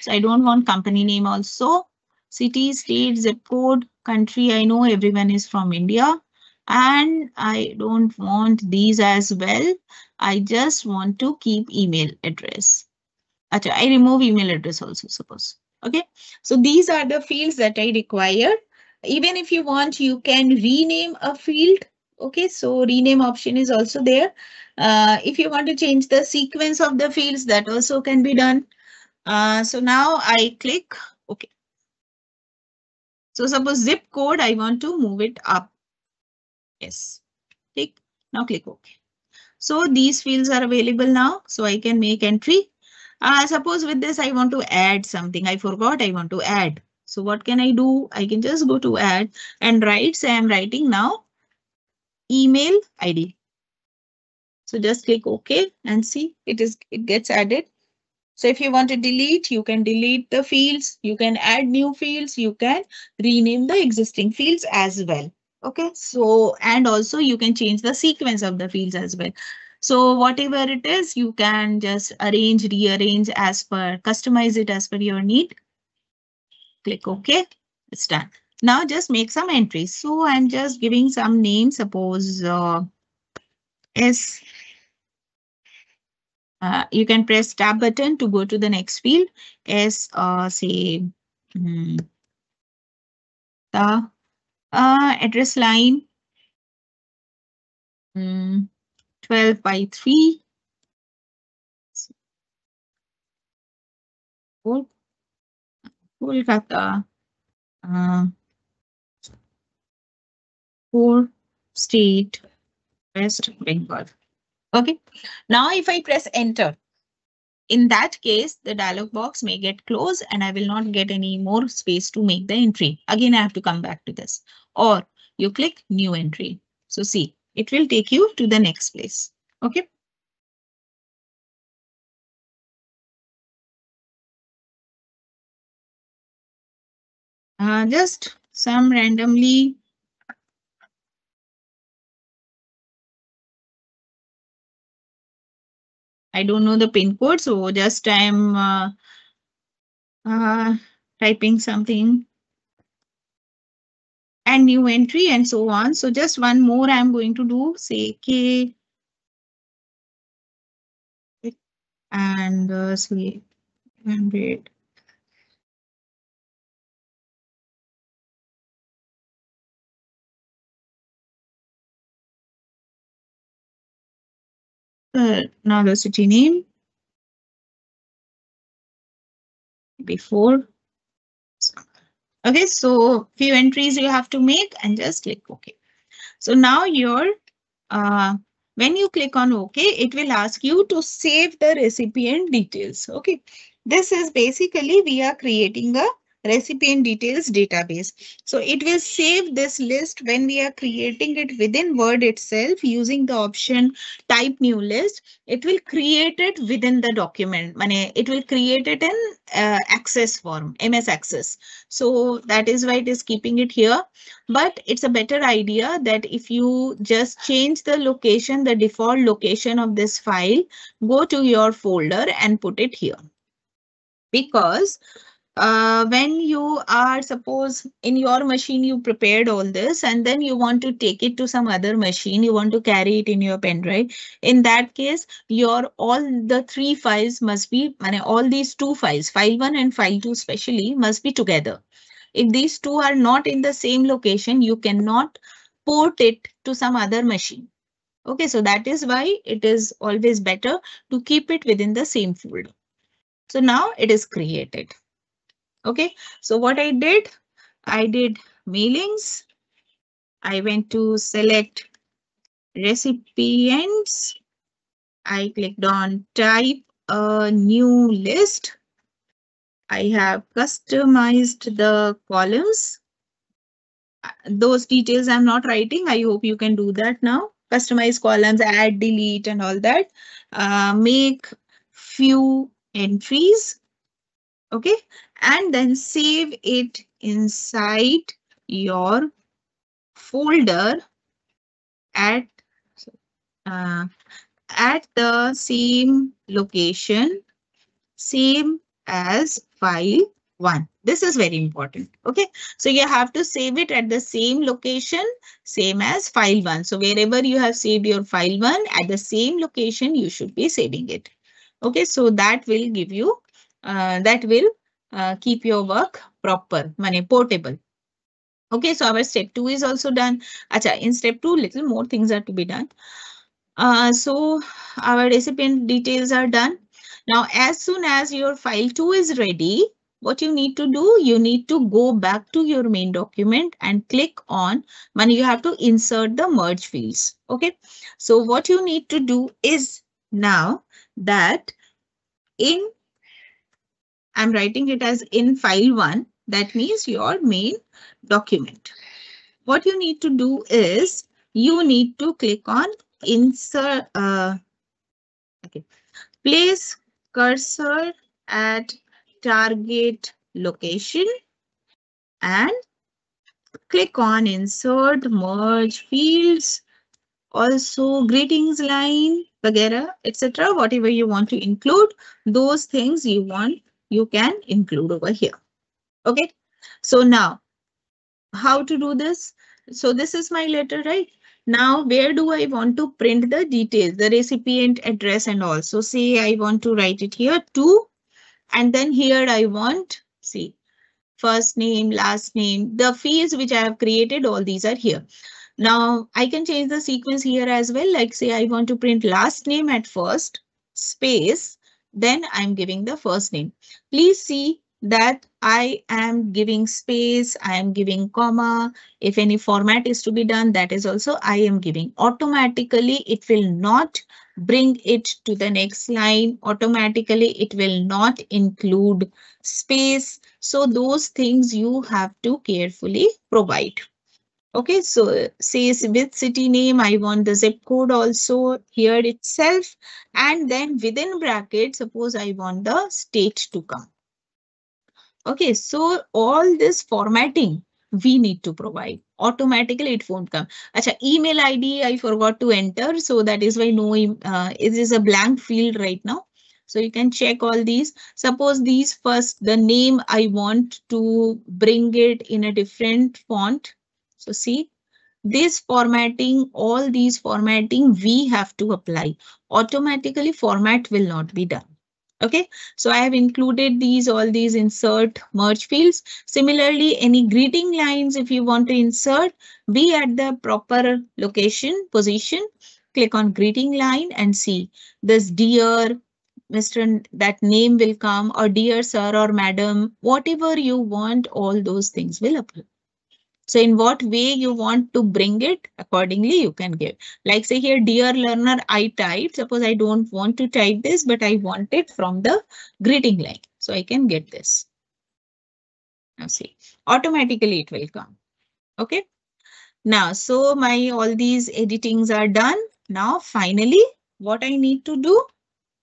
So I don't want company name also. City, state, zip code, country. I know everyone is from India. And I don't want these as well. I just want to keep email address. Achha, I remove email address also, suppose. Okay, so these are the fields that I require. Even if you want, you can rename a field. Okay, so rename option is also there. If you want to change the sequence of the fields, that also can be done. So now I click OK. So suppose zip code, I want to move it up. Yes, click. Now click OK. So these fields are available now. So I can make entry. Suppose with this, I want to add something. I forgot I want to add. So what can I do? I can just go to add and write. Say I'm writing now email ID. So just click OK and see it gets added. So if you want to delete, you can delete the fields, you can add new fields, you can rename the existing fields as well. Okay, so and also you can change the sequence of the fields as well. So whatever it is, you can just arrange, rearrange as per, customize it as per your need. Click OK, it's done. Now just make some entries. So I'm just giving some names, suppose S. You can press tab button to go to the next field. S, say, the address line 12 by 3. Kolkata, 4 State, West Bengal. Okay. Now if I press enter, in that case, the dialog box may get closed and I will not get any more space to make the entry. Again, I have to come back to this. Or you click new entry. So see, it will take you to the next place. Okay. Just some randomly. I don't know the pin code, so just I'm typing something and new entry and so on. So just one more I'm going to do, say K and say 100. Now the city name before. Okay, so few entries you have to make and just click OK. So now when you click on OK, it will ask you to save the recipient details. Okay, this is basically we are creating a recipient details database. So it will save this list when we are creating it within Word itself using the option type new list. It will create it within the document. It will create it in Access form, MS Access. So that is why it is keeping it here. But it's a better idea that if you just change the location, the default location of this file, go to your folder and put it here. Because when you are, suppose in your machine, you prepared all this and then you want to take it to some other machine, you want to carry it in your pen drive. In that case, all the three files must be, all these two files, file 1 and file 2 especially, must be together. If these two are not in the same location, you cannot port it to some other machine. Okay, so that is why it is always better to keep it within the same folder. So now it is created. Okay, so what I did mailings. I went to select recipients. I clicked on type a new list. I have customized the columns. Those details I'm not writing. I hope you can do that now. Customize columns, add, delete, and all that. Make few entries. Okay, and then save it inside your folder at the same location, same as file 1. This is very important. Okay, so you have to save it at the same location, same as file 1. So wherever you have saved your file 1, at the same location, you should be saving it. Okay, so that will give you, keep your work proper, portable. Okay, so our step 2 is also done. Acha, in step 2, little more things are to be done. So our recipient details are done. Now, as soon as your file 2 is ready, what you need to do, you need to go back to your main document and click on, you have to insert the merge fields. Okay, so what you need to do is now that I'm writing it as in file 1, that means your main document. What you need to do is you need to click on insert, okay, place cursor at target location and click on insert merge fields, also greetings line, vagera, etc. Whatever you want to include, those things you want, you can include over here. Okay. So now, how to do this? So this is my letter, right? Now, where do I want to print the details, the recipient address and all? So say I want to write it here to, and then here I want, see, first name, last name, the fields which I have created, all these are here. Now I can change the sequence here as well. Like say I want to print last name at first, space, then I'm giving the first name. Please see that I am giving space, I am giving comma. If any format is to be done, that is also I am giving. Automatically, it will not bring it to the next line. Automatically, it will not include space. So those things you have to carefully provide. Okay, so says with city name, I want the zip code also here itself. And then within brackets, suppose I want the state to come. Okay, so all this formatting we need to provide. Automatically it won't come. Acha, email ID I forgot to enter. So that is why no, it is a blank field right now. So you can check all these. Suppose these first, the name I want to bring it in a different font. So see, this formatting, all these formatting we have to apply. Automatically format will not be done. Okay, so I have included these, all these insert merge fields. Similarly, any greeting lines, if you want to insert, be at the proper location, position, click on greeting line and see this dear Mr. That name will come, or dear sir or madam, whatever you want, all those things will appear. So in what way you want to bring it, accordingly you can give. Like say here, dear learner, I typed. Suppose I don't want to type this, but I want it from the greeting line. So I can get this. Now see, automatically it will come. Okay. Now, so my all these editings are done. Now, finally, what I need to do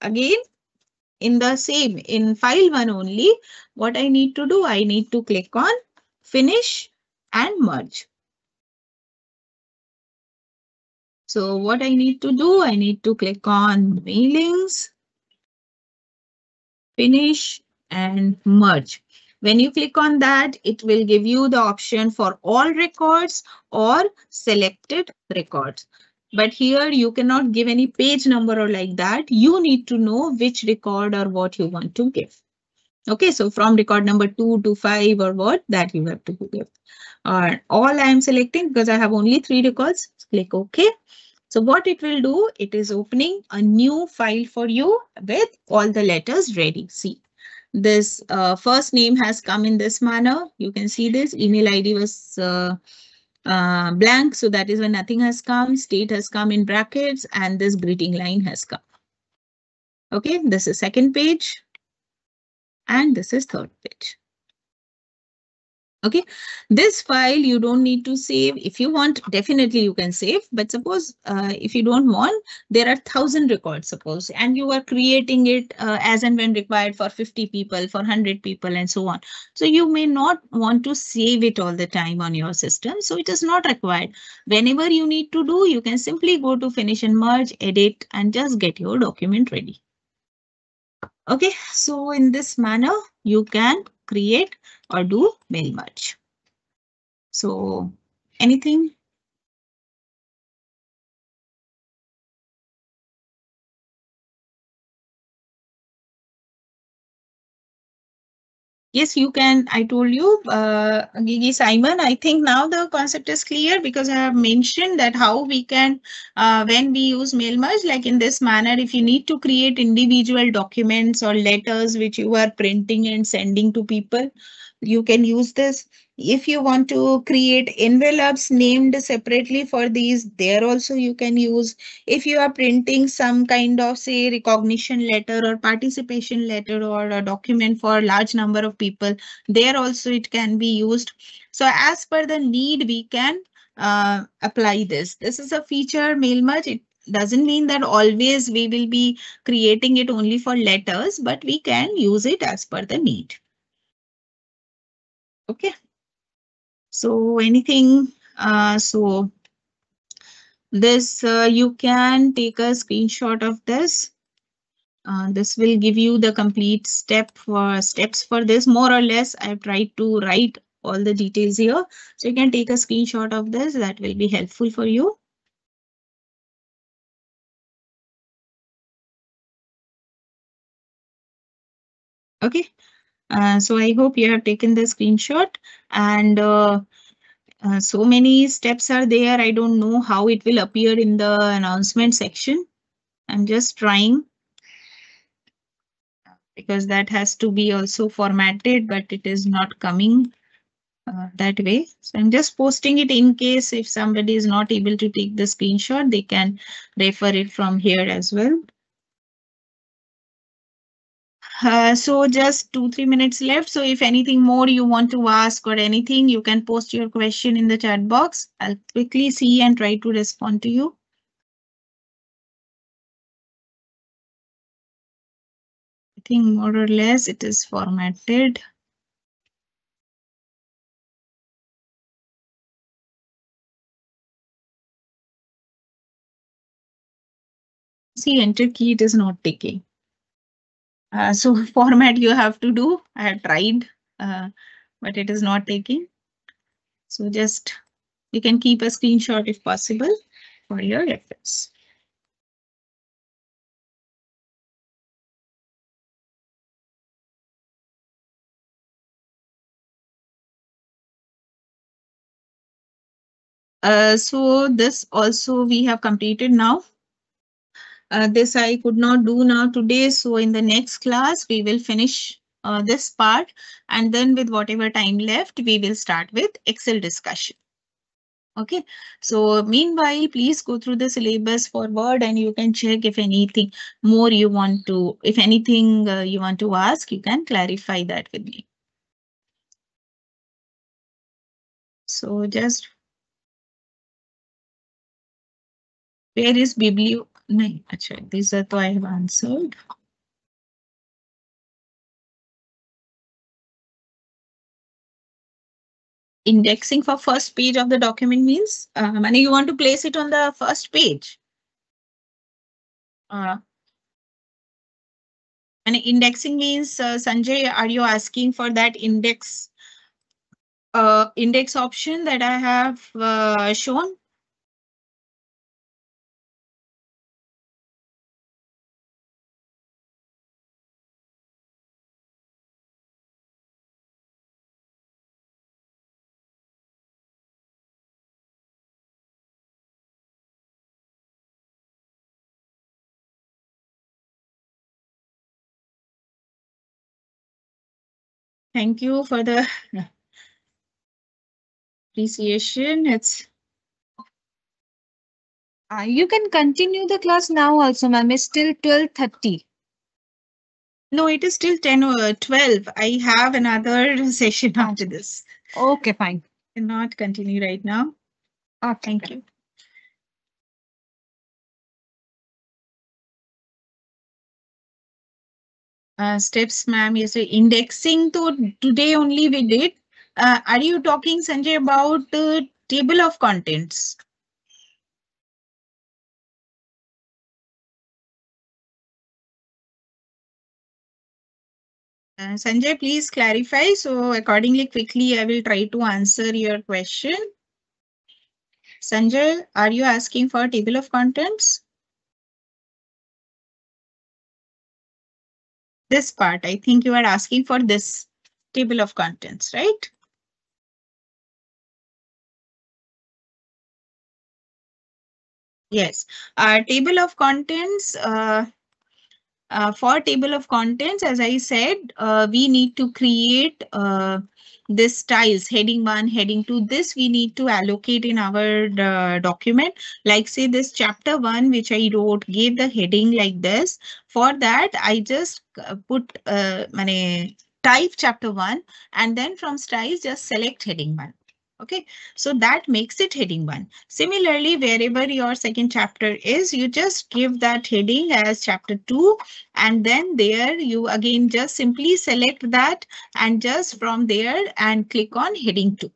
again in the same, in file one only, what I need to do, I need to click on finish and merge. So what I need to do, I need to click on mailings, finish and merge. When you click on that, it will give you the option for all records or selected records. But here you cannot give any page number or like that. You need to know which record or what you want to give. Okay, so from record number 2 to 5 or what, that you have to give. All I am selecting because I have only 3 records. Click OK. So what it will do, it is opening a new file for you with all the letters ready. See, this first name has come in this manner. You can see this email ID was blank. So that is when nothing has come. State has come in brackets and this greeting line has come. Okay, this is second page and this is third page. Okay, this file you don't need to save. If you want, definitely you can save. But suppose if you don't want, there are 1,000 records, suppose, and you are creating it as and when required for 50 people, for 100 people, and so on. So you may not want to save it all the time on your system. So it is not required. Whenever you need to do, you can simply go to finish and merge, edit, and just get your document ready. Okay, so in this manner, you can create or do mail merge. So anything? Yes, you can. I told you, Gigi Simon, I think now the concept is clear because I have mentioned that how we can, when we use mail merge, like in this manner, if you need to create individual documents or letters which you are printing and sending to people, you can use this. If you want to create envelopes named separately for these, there also you can use. If you are printing some kind of, say, recognition letter or participation letter or a document for a large number of people, there also it can be used. So as per the need, we can apply this. This is a feature mail merge. It doesn't mean that always we will be creating it only for letters, but we can use it as per the need. Okay. So anything, so this you can take a screenshot of this. This will give you the complete steps for this. More or less, I've tried to write all the details here. So you can take a screenshot of this. That will be helpful for you. Okay. So I hope you have taken the screenshot, and so many steps are there. I don't know how it will appear in the announcement section. I'm just trying, because that has to be also formatted, but it is not coming that way. So I'm just posting it in case if somebody is not able to take the screenshot, they can refer it from here as well. So just 2-3 minutes left. So if anything more you want to ask or anything, you can post your question in the chat box. I'll quickly see and try to respond to you. I think more or less it is formatted. See, enter key, it is not taking. So format you have to do. I have tried, but it is not taking. So just you can keep a screenshot if possible for your reference. So this also we have completed now. This I could not do now today. So in the next class, we will finish this part, and then with whatever time left, we will start with Excel discussion. Okay, so meanwhile, please go through the syllabus for Word, and you can check if anything more you want to, if anything you want to ask, you can clarify that with me. So just, where is biblio? No, achha, these are to I have answered. Indexing for first page of the document means, Mani, you want to place it on the first page. And indexing means, Sanjay, are you asking for that index option that I have shown? Thank you for the appreciation. It's You can continue the class now also, ma'am. It's till 12:30. no, it is still 10 or 12. I have another session after this. Okay, fine. Cannot continue right now. Okay. Thank you. Steps, ma'am. Yes, so indexing to today only we did. Are you talking, Sanjay, about the table of contents? Sanjay, please clarify. So accordingly, quickly, I will try to answer your question. Sanjay, are you asking for table of contents? This part, I think you are asking for this table of contents, right? Yes. Table of contents. For table of contents, as I said, we need to create this styles, heading 1, heading 2. This we need to allocate in our document. Like say this chapter 1, which I wrote, gave the heading like this. For that, I just put type chapter 1, and then from styles, just select heading 1. Okay, so that makes it heading 1. Similarly, wherever your second chapter is, you just give that heading as chapter 2, and then there you again just simply select that and just from there and click on heading 2.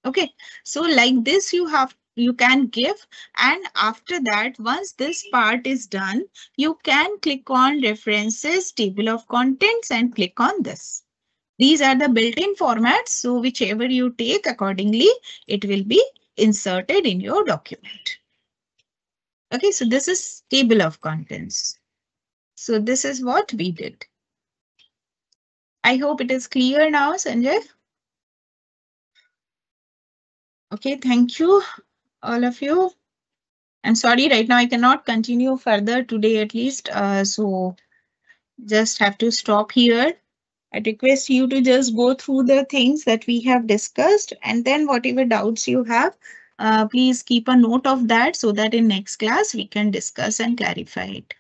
Okay, so like this you can give, and after that, once this part is done, you can click on references, table of contents, and click on this. These are the built-in formats, so whichever you take accordingly, it will be inserted in your document. Okay, so this is table of contents. So this is what we did. I hope it is clear now, Sanjay. Okay, thank you, all of you. I'm sorry, right now I cannot continue further today at least. So just have to stop here. I request you to just go through the things that we have discussed, and then whatever doubts you have, please keep a note of that so that in next class we can discuss and clarify it.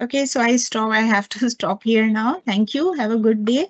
Okay, so I have to stop here now. Thank you. Have a good day.